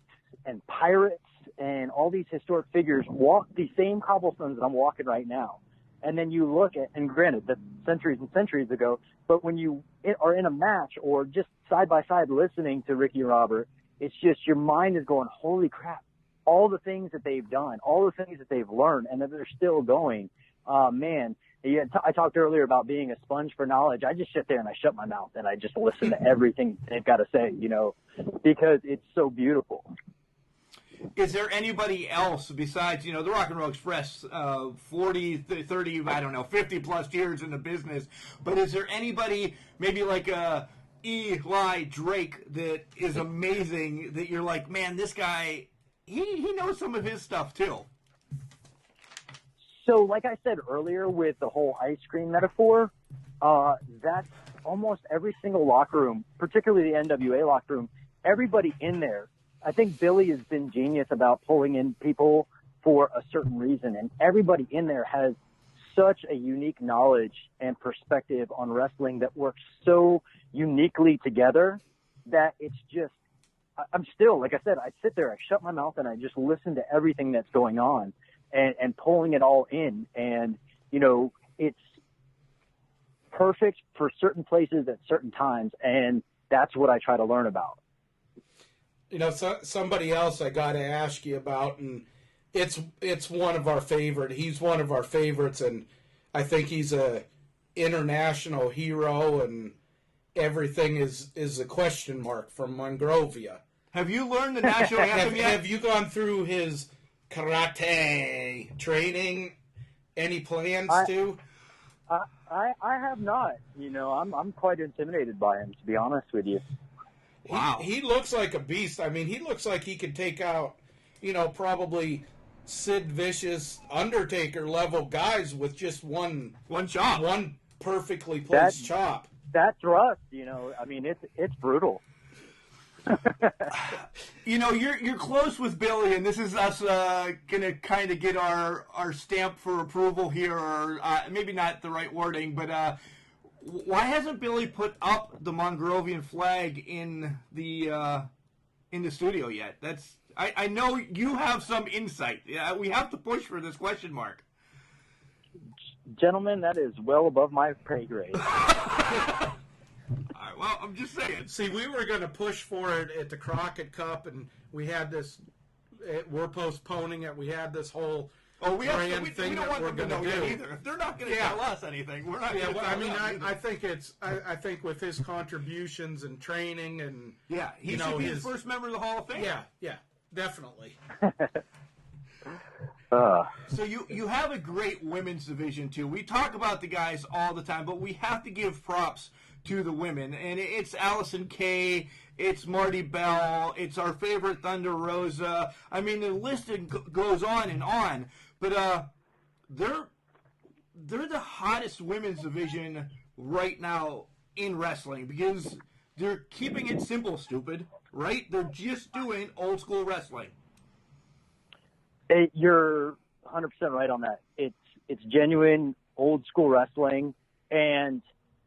and pirates and all these historic figures walk the same cobblestones that I'm walking right now. And then you look at, and granted, that's centuries and centuries ago, but when you are in a match or just side by side listening to Ricky and Robert, it's just your mind is going, holy crap, all the things that they've done, all the things that they've learned, and that they're still going. Man, I talked earlier about being a sponge for knowledge. I just sit there and I shut my mouth and I just listen to everything they've got to say, because it's so beautiful. Is there anybody else besides, the Rock and Roll Express, 40, 30, I don't know, 50 plus years in the business, but is there anybody maybe like Eli Drake that is amazing that you're like, man, this guy, he knows some of his stuff too? So like I said earlier with the whole ice cream metaphor, that's almost every single locker room, particularly the NWA locker room, everybody in there. I think Billy has been genius about pulling in people for a certain reason, and everybody in there has such a unique knowledge and perspective on wrestling that works so uniquely together that it's just, I'm still, like I said, I sit there, I shut my mouth, and I just listen to everything that's going on and pulling it all in. And, it's perfect for certain places at certain times, and that's what I try to learn about. Somebody else I got to ask you about, and it's one of our favorite. He's one of our favorites, and I think he's a international hero, and everything is a question mark from Monrovia. Have you learned the national anthem yet? Have you gone through his karate training? Any plans to? I have not. I'm quite intimidated by him, to be honest with you. Wow. He looks like a beast. I mean, he looks like he could take out, probably Sid Vicious, Undertaker level guys with just one chop, one perfectly placed chop. That thrust, it's brutal. You're close with Billy, and this is us gonna kind of get our stamp for approval here, or maybe not the right wording, but. Why hasn't Billy put up the Mongrovian flag in the studio yet? I know you have some insight. Yeah, we have to push for this question mark. Gentlemen, that is well above my pay grade. All right, well, I'm just saying. See, we were going to push for it at the Crockett Cup, and we had this. We're postponing it. We had this whole. We don't want them to know yet either. If they're not going to tell us anything, we're not going to tell them. I think with his contributions and training and he should be his first member of the Hall of Fame. Yeah, definitely. So you have a great women's division too. We talk about the guys all the time, but we have to give props to the women, and it's Allison Kay, it's Marty Bell, it's our favorite Thunder Rosa. I mean, the list goes on and on. But they're the hottest women's division right now in wrestling because they're keeping it simple, stupid, right? They're just doing old school wrestling. You're 100% right on that. It's genuine old school wrestling, and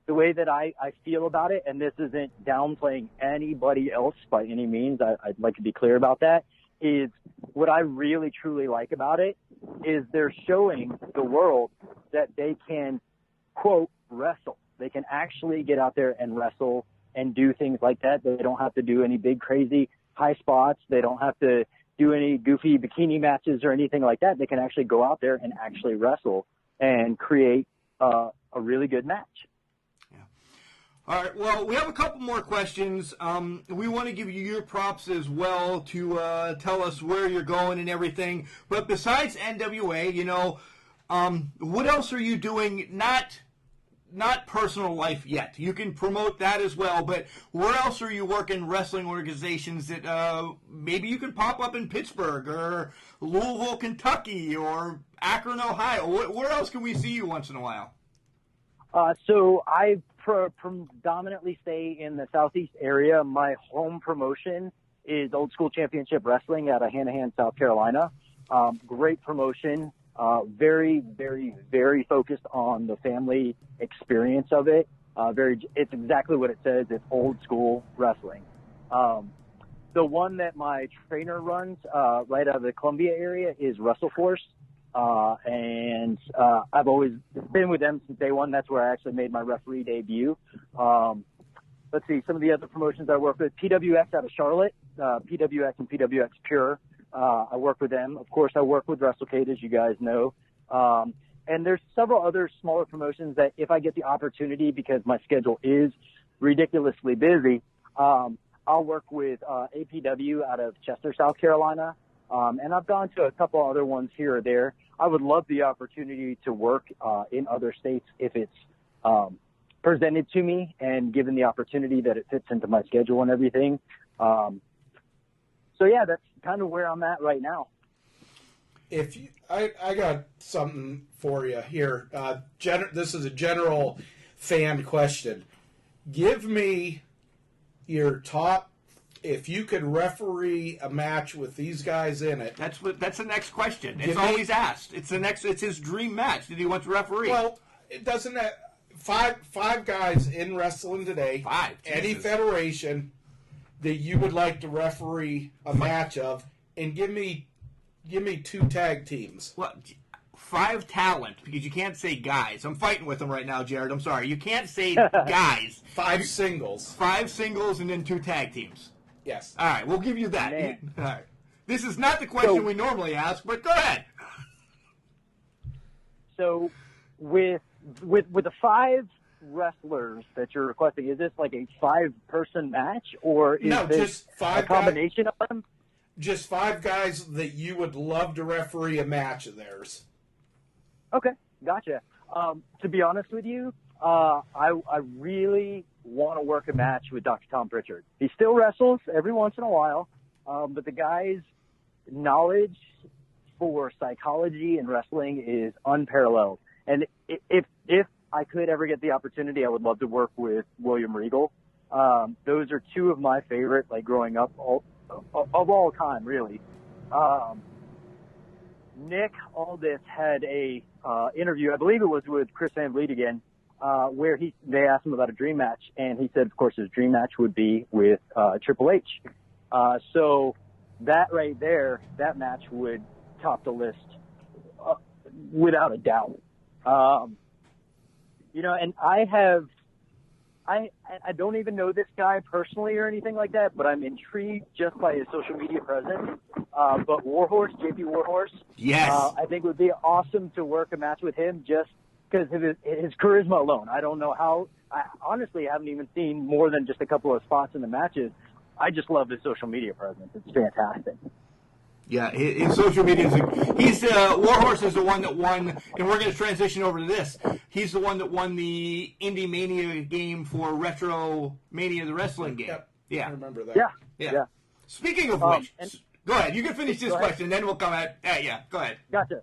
the way that I feel about it, and this isn't downplaying anybody else by any means, I'd like to be clear about that, is what I really truly like about it is they're showing the world that they can, quote, wrestle. They can actually get out there and wrestle and do things like that. They don't have to do any big, crazy high spots. They don't have to do any goofy bikini matches or anything like that. They can actually go out there and actually wrestle and create a really good match. All right, well, we have a couple more questions. We want to give you your props as well to tell us where you're going and everything. But besides NWA, what else are you doing? Not personal life yet. You can promote that as well, but where else are you working wrestling organizations that maybe you can pop up in Pittsburgh or Louisville, Kentucky, or Akron, Ohio? Where else can we see you once in a while? So I predominantly stay in the Southeast area. My home promotion is Old School Championship Wrestling out of Hanahan, South Carolina. Great promotion. Very, very, very focused on the family experience of it. It's exactly what it says. It's old school wrestling. The one that my trainer runs right out of the Columbia area is WrestleForce. And I've always been with them since day one. That's where I actually made my referee debut. Let's see, some of the other promotions I work with, PWX out of Charlotte, PWX and PWX Pure. I work with them. Of course, I work with WrestleCade, as you guys know. And there's several other smaller promotions that if I get the opportunity, because my schedule is ridiculously busy, I'll work with APW out of Chester, South Carolina. And I've gone to a couple other ones here or there. I would love the opportunity to work in other states if it's presented to me and given the opportunity that it fits into my schedule and everything. So yeah, that's kind of where I'm at right now. If you, I got something for you here. This is a general fan question. Give me your top. If you could referee a match with these guys in it, That's the next question. It's always asked. It's his dream match that he wants to referee. well, it doesn't. Five guys in wrestling today. Five, Any Jesus. federation that you would like to referee a match of, and give me 2 tag teams. Well, 5 talent, because you can't say guys. I'm fighting with them right now, Jarrod. I'm sorry. You can't say guys. 5 singles. 5 singles and then 2 tag teams. Yes. All right, we'll give you that. Man. All right. This is not the question we normally ask, but go ahead. So with the 5 wrestlers that you're requesting, is this like a 5-person match, or is No, this just 5 a combination of them? Just 5 guys that you would love to referee a match of theirs. Okay, gotcha. To be honest with you, I really want to work a match with Dr. Tom Pritchard. He still wrestles every once in a while, but the guy's knowledge for psychology and wrestling is unparalleled. And if I could ever get the opportunity, I would love to work with William Regal. Those are 2 of my favorite, like growing up, of all time, really. Nick Aldis had a interview, I believe it was with Chris Van Vliet again, where they asked him about a dream match, and he said, of course, his dream match would be with Triple H. So that right there, that match would top the list without a doubt. And I don't even know this guy personally or anything like that, but I'm intrigued just by his social media presence. But Warhorse, JP Warhorse, Yes. I think it would be awesome to work a match with him just because of his charisma alone. I don't know how. I honestly haven't even seen more than just a couple of spots in the matches. I just love his social media presence. It's fantastic. Yeah, his social media is Warhorse is the one that won, and we're going to transition over to this. He's the one that won the Indie Mania game for Retro Mania, the wrestling game. Yep. Yeah. I remember that. Yeah. Speaking of which, and- go ahead. You can finish this Go ahead. question, then we'll come at. Yeah, go ahead. Gotcha.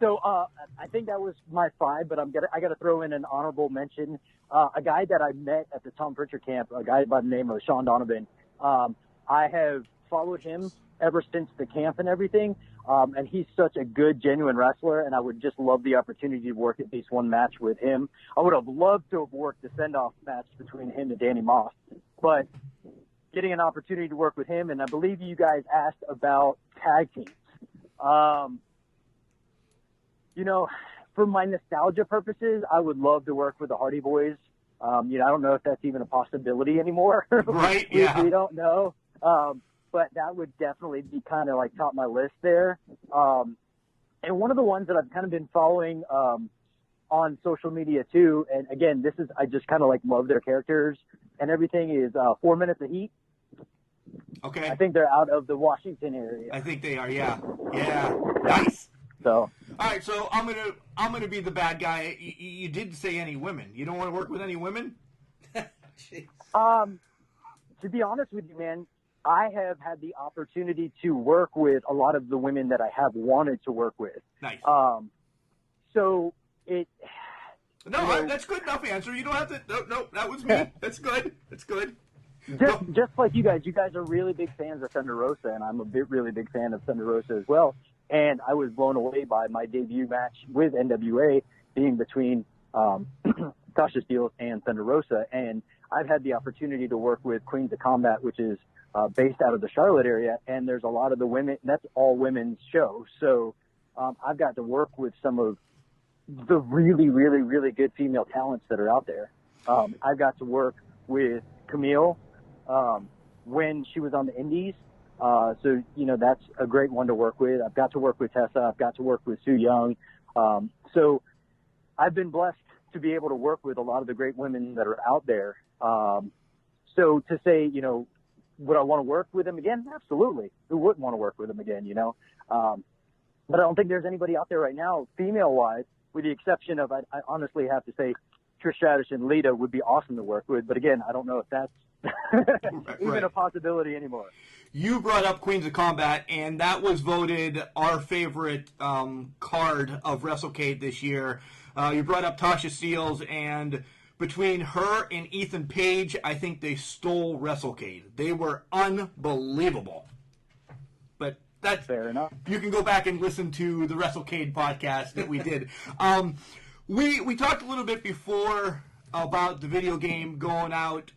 So I think that was my 5, but I got to throw in an honorable mention. A guy that I met at the Tom Pritchard camp, a guy by the name of Sean Donovan. I have followed him ever since the camp and everything, and he's such a good, genuine wrestler, and I would just love the opportunity to work at least one match with him. I would have loved to have worked the send-off match between him and Danny Moss, but getting an opportunity to work with him, and I believe you guys asked about tag teams. For my nostalgia purposes, I would love to work with the Hardy Boys. I don't know if that's even a possibility anymore. Right, yeah. We don't know. But that would definitely be kind of like top my list there. And one of the ones that I've kind of been following on social media too, and again, I just kind of like love their characters and everything, is 4 Minutes of Heat. Okay. I think they're out of the Washington area. I think they are. Yeah. Nice. So. All right, so I'm gonna be the bad guy. You didn't say any women. You don't want to work with any women? To be honest with you, man, I have had the opportunity to work with a lot of the women that I have wanted to work with. Nice. So it. No, that's good enough answer. You don't have to. No, that was me. That's good. Just like you guys are really big fans of Thunder Rosa, and I'm really big fan of Thunder Rosa as well. And I was blown away by my debut match with NWA being between Tasha Steelz and Thunder Rosa. And I've had the opportunity to work with Queens of Combat, which is based out of the Charlotte area, and there's a lot of the women. That's all women's show. So I've got to work with some of the really, really, really good female talents that are out there. I've got to work with Camille when she was on the Indies. So, that's a great one to work with. I've got to work with Tessa. I've got to work with Sue Young. So I've been blessed to be able to work with a lot of the great women that are out there. So to say, would I want to work with them again? Absolutely. Who wouldn't want to work with them again, But I don't think there's anybody out there right now, female-wise, with the exception of, I honestly have to say, Trish Stratus and Lita would be awesome to work with. But again, I don't know if that's even a possibility anymore. You brought up Queens of Combat, and that was voted our favorite card of WrestleCade this year. You brought up Tasha Steelz, and between her and Ethan Page, I think they stole WrestleCade. They were unbelievable. But that's fair enough. You can go back and listen to the WrestleCade podcast that we did. We talked a little bit before about the video game going out,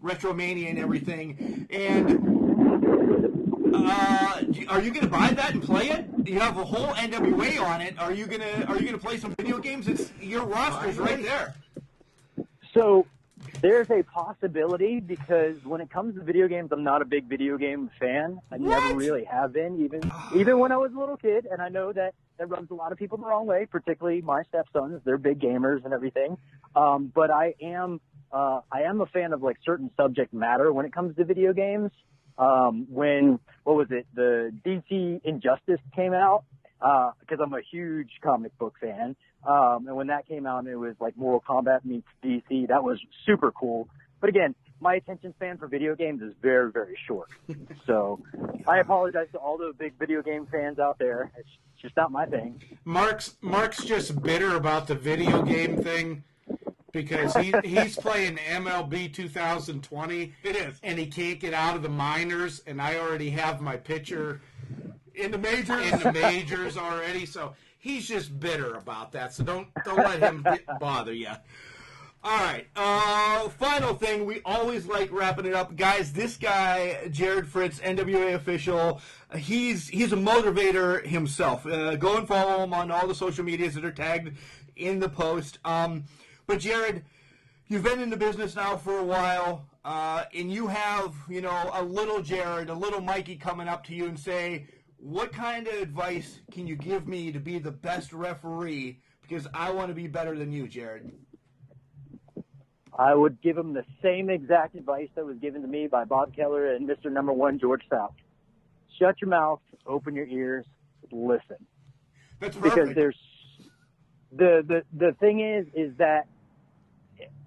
Retromania and everything. And are you going to buy that and play it? You have a whole NWA on it. Are you gonna play some video games? It's your roster's right there. So there's a possibility, because when it comes to video games, I'm not a big video game fan. I never really have been, even when I was a little kid. And I know that rubs a lot of people the wrong way, particularly my stepsons. They're big gamers and everything. But I am a fan of like certain subject matter when it comes to video games. The DC Injustice came out, because I'm a huge comic book fan. And when that came out, it was like Mortal Kombat meets DC. That was super cool. But again, my attention span for video games is very, very short. So I apologize to all the big video game fans out there. It's just not my thing. Mark's just bitter about the video game thing, because he's playing MLB 2020. It is. And he can't get out of the minors, and I already have my pitcher in the majors. In the majors already, so he's just bitter about that. So don't let him bother you. All right. Final thing, we always like wrapping it up, guys. This guy, Jarrod Fritz, NWA official, he's a motivator himself. Go and follow him on all the social medias that are tagged in the post. But Jarrod, you've been in the business now for a while, and you have, a little Jarrod, a little Mikey coming up to you and say, what kind of advice can you give me to be the best referee? Because I want to be better than you, Jarrod. I would give him the same exact advice that was given to me by Bob Keller and Mr. Number One, George South. Shut your mouth, open your ears, listen. That's perfect. Because there's the thing is that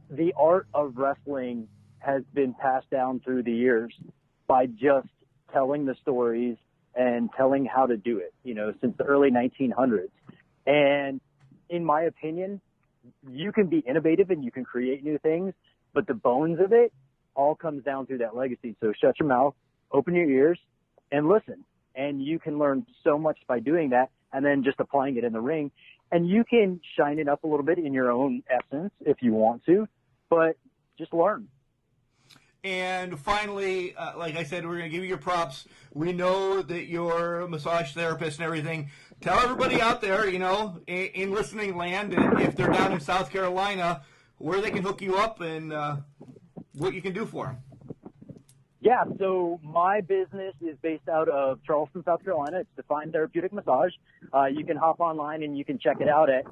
the art of wrestling has been passed down through the years by just telling the stories and telling how to do it, since the early 1900s. And in my opinion, you can be innovative and you can create new things, but the bones of it all comes down through that legacy. So shut your mouth, open your ears, and listen. And you can learn so much by doing that, and then just applying it in the ring. And you can shine it up a little bit in your own essence if you want to, but just learn. And finally, like I said, we're going to give you your props. We know that you're a massage therapist and everything. Tell everybody out there, in listening land, if they're down in South Carolina, where they can hook you up and what you can do for them. Yeah, so my business is based out of Charleston, South Carolina. It's Define Therapeutic Massage. You can hop online and you can check it out at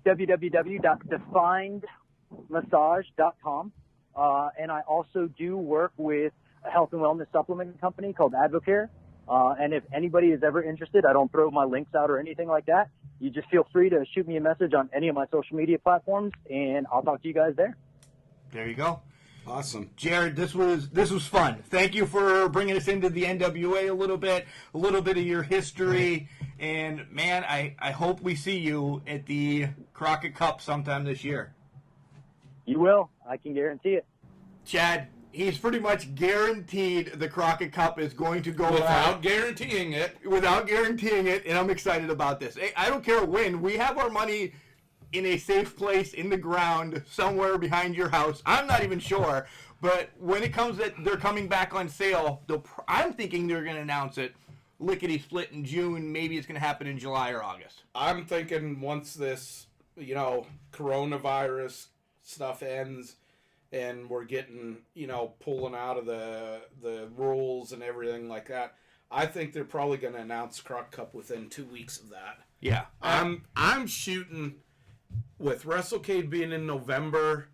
www.definedmassage.com. And I also do work with a health and wellness supplement company called Advocare. And if anybody is ever interested, I don't throw my links out or anything like that. You just feel free to shoot me a message on any of my social media platforms, and I'll talk to you guys there. There you go. Awesome. Jarrod, this was fun. Thank you for bringing us into the NWA a little bit of your history. And, man, I hope we see you at the Crockett Cup sometime this year. You will. I can guarantee it. Chad, he's pretty much guaranteed the Crockett Cup is going to go without guaranteeing it. Without guaranteeing it, and I'm excited about this. I don't care when. We have our money in a safe place in the ground somewhere behind your house. I'm not even sure, But when it comes that they're coming back on sale, I'm thinking they're going to announce it lickety-split in June. Maybe it's going to happen in July or August. I'm thinking once this, coronavirus stuff ends and we're getting, pulling out of the rules and everything like that, I think they're probably going to announce Croc Cup within 2 weeks of that. Yeah. I'm shooting with WrestleCade being in November.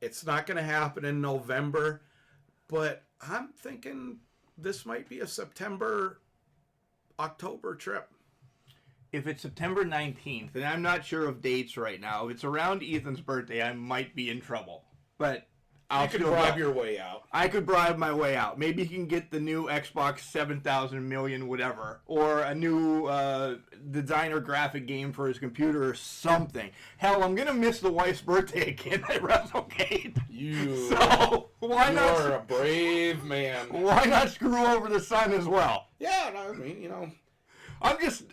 It's not going to happen in November, but I'm thinking this might be a September, October trip. If it's September 19th, and I'm not sure of dates right now, if it's around Ethan's birthday, I might be in trouble. But You could bribe your way out. I could bribe my way out. Maybe you can get the new Xbox 7,000 million whatever, or a new designer graphic game for his computer or something. Hell, I'm gonna miss the wife's birthday again at WrestleCade. So why not? You are a brave man. Why not screw over the son as well? Yeah, I mean, I'm just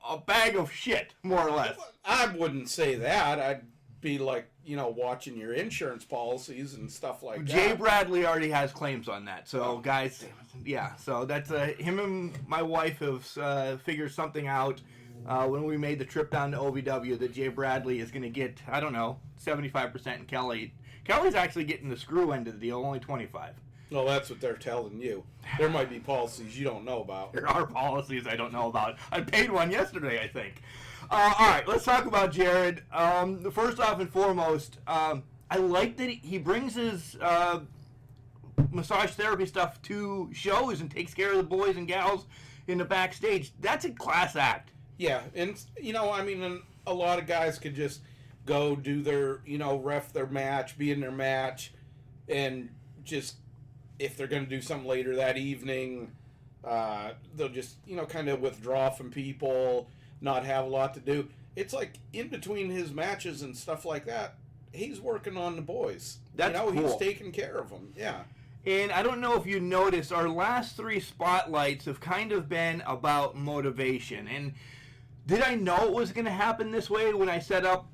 a bag of shit, more or less. I wouldn't say that. I'd be like, watching your insurance policies and stuff like that. Jay Bradley already has claims on that. So, guys, yeah. So that's him and my wife have figured something out when we made the trip down to OVW that Jay Bradley is going to get, 75%, and Kelly's actually getting the screw end of the deal, only 25. Well, that's what they're telling you. There might be policies you don't know about. There are policies I don't know about. I paid one yesterday, I think. All right, let's talk about Jarrod. First off and foremost, I like that he brings his massage therapy stuff to shows and takes care of the boys and gals in the backstage. That's a class act. Yeah, and, and a lot of guys could just go do their, ref their match, be in their match, and just, if they're going to do something later that evening, they'll just, kind of withdraw from people, not have a lot to do. It's like in between his matches and stuff like that, he's working on the boys. That's cool. He's taking care of them. Yeah. And I don't know if you noticed, our last 3 spotlights have kind of been about motivation. And did I know it was going to happen this way when I set up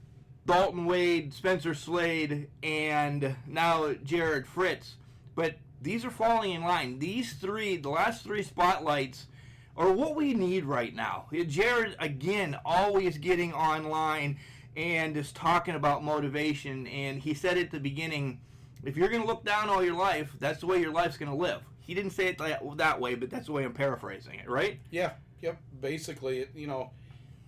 Dalton Wade, Spencer Slade, and now Jarrod Fritz? But these are falling in line. These 3, the last 3 spotlights, are what we need right now. Jarrod, again, always getting online and just talking about motivation. And he said at the beginning, if you're going to look down all your life, that's the way your life's going to live. He didn't say it that way, but that's the way I'm paraphrasing it, right? Yeah. Yep. Basically,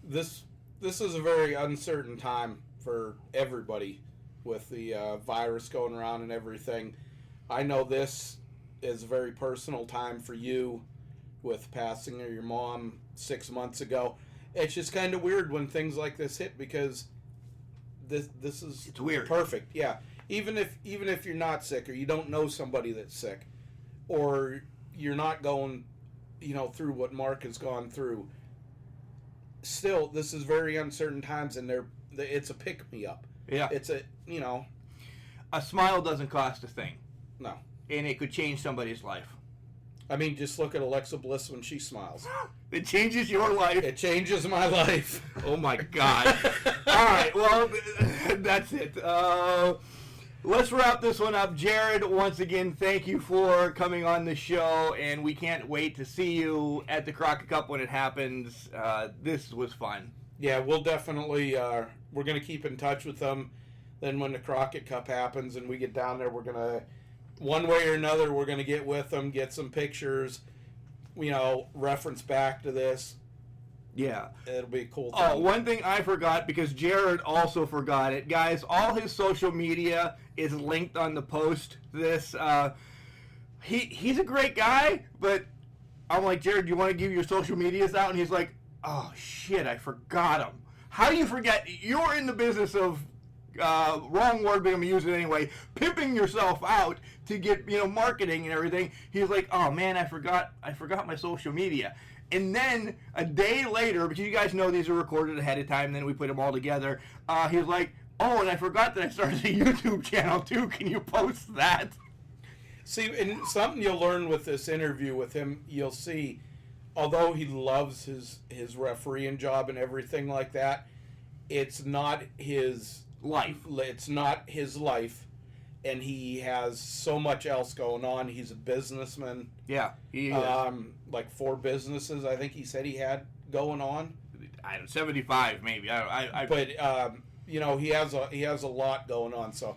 this is a very uncertain time for everybody with the virus going around and everything. I know this is a very personal time for you with passing of your mom 6 months ago. It's just kind of weird when things like this hit because this is it's weird. Perfect. Yeah. Even if you're not sick or you don't know somebody that's sick or you're not going, through what Mark has gone through, still this is very uncertain times and it's a pick me up. Yeah. It's a smile doesn't cost a thing. No. And it could change somebody's life. I mean, just look at Alexa Bliss when she smiles. It changes your life. It changes my life. Oh, my God. All right, well, that's it. Let's wrap this one up. Jarrod, once again, thank you for coming on the show, and we can't wait to see you at the Crockett Cup when it happens. This was fun. Yeah, we'll definitely, we're going to keep in touch with them. Then when the Crockett Cup happens and we get down there, we're going to, one way or another, we're going to get with them, get some pictures, reference back to this. Yeah. It'll be a cool thing. Oh, one thing I forgot, because Jarrod also forgot it. Guys, all his social media is linked on the post. He's a great guy, but I'm like, Jarrod, do you want to give your social medias out? And he's like, oh, shit, I forgot them. How do you forget? You're in the business of, wrong word, but I'm going to use it anyway, pimping yourself out to get, marketing and everything. He's like, oh, man, I forgot my social media. And then a day later, because you guys know these are recorded ahead of time, then we put them all together, he was like, oh, and I forgot that I started a YouTube channel too. Can you post that? See, and something you'll learn with this interview with him, you'll see, although he loves his refereeing job and everything like that, it's not his life. It's not his life. and he has so much else going on. He's a businessman. Yeah, he is. Like 4 businesses, I think he said he had going on. 75 maybe. But you know, he has a lot going on. So,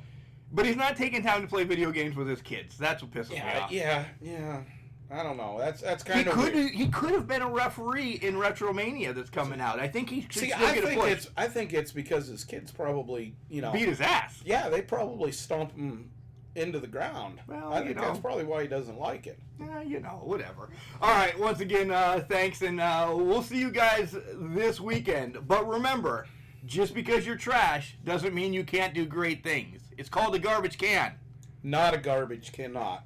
but he's not taking time to play video games with his kids. That's what pisses me off. Yeah. I don't know. That's kind of weird. He could have been a referee in Retromania that's coming out. I think he should still get a push. I think it's because his kids probably, you know, beat his ass. Yeah, they probably stomp him into the ground. Well, I think that's probably why he doesn't like it. You know, whatever. All right, once again, thanks, and we'll see you guys this weekend. But remember, just because you're trash doesn't mean you can't do great things. It's called a garbage can. Not a garbage cannot.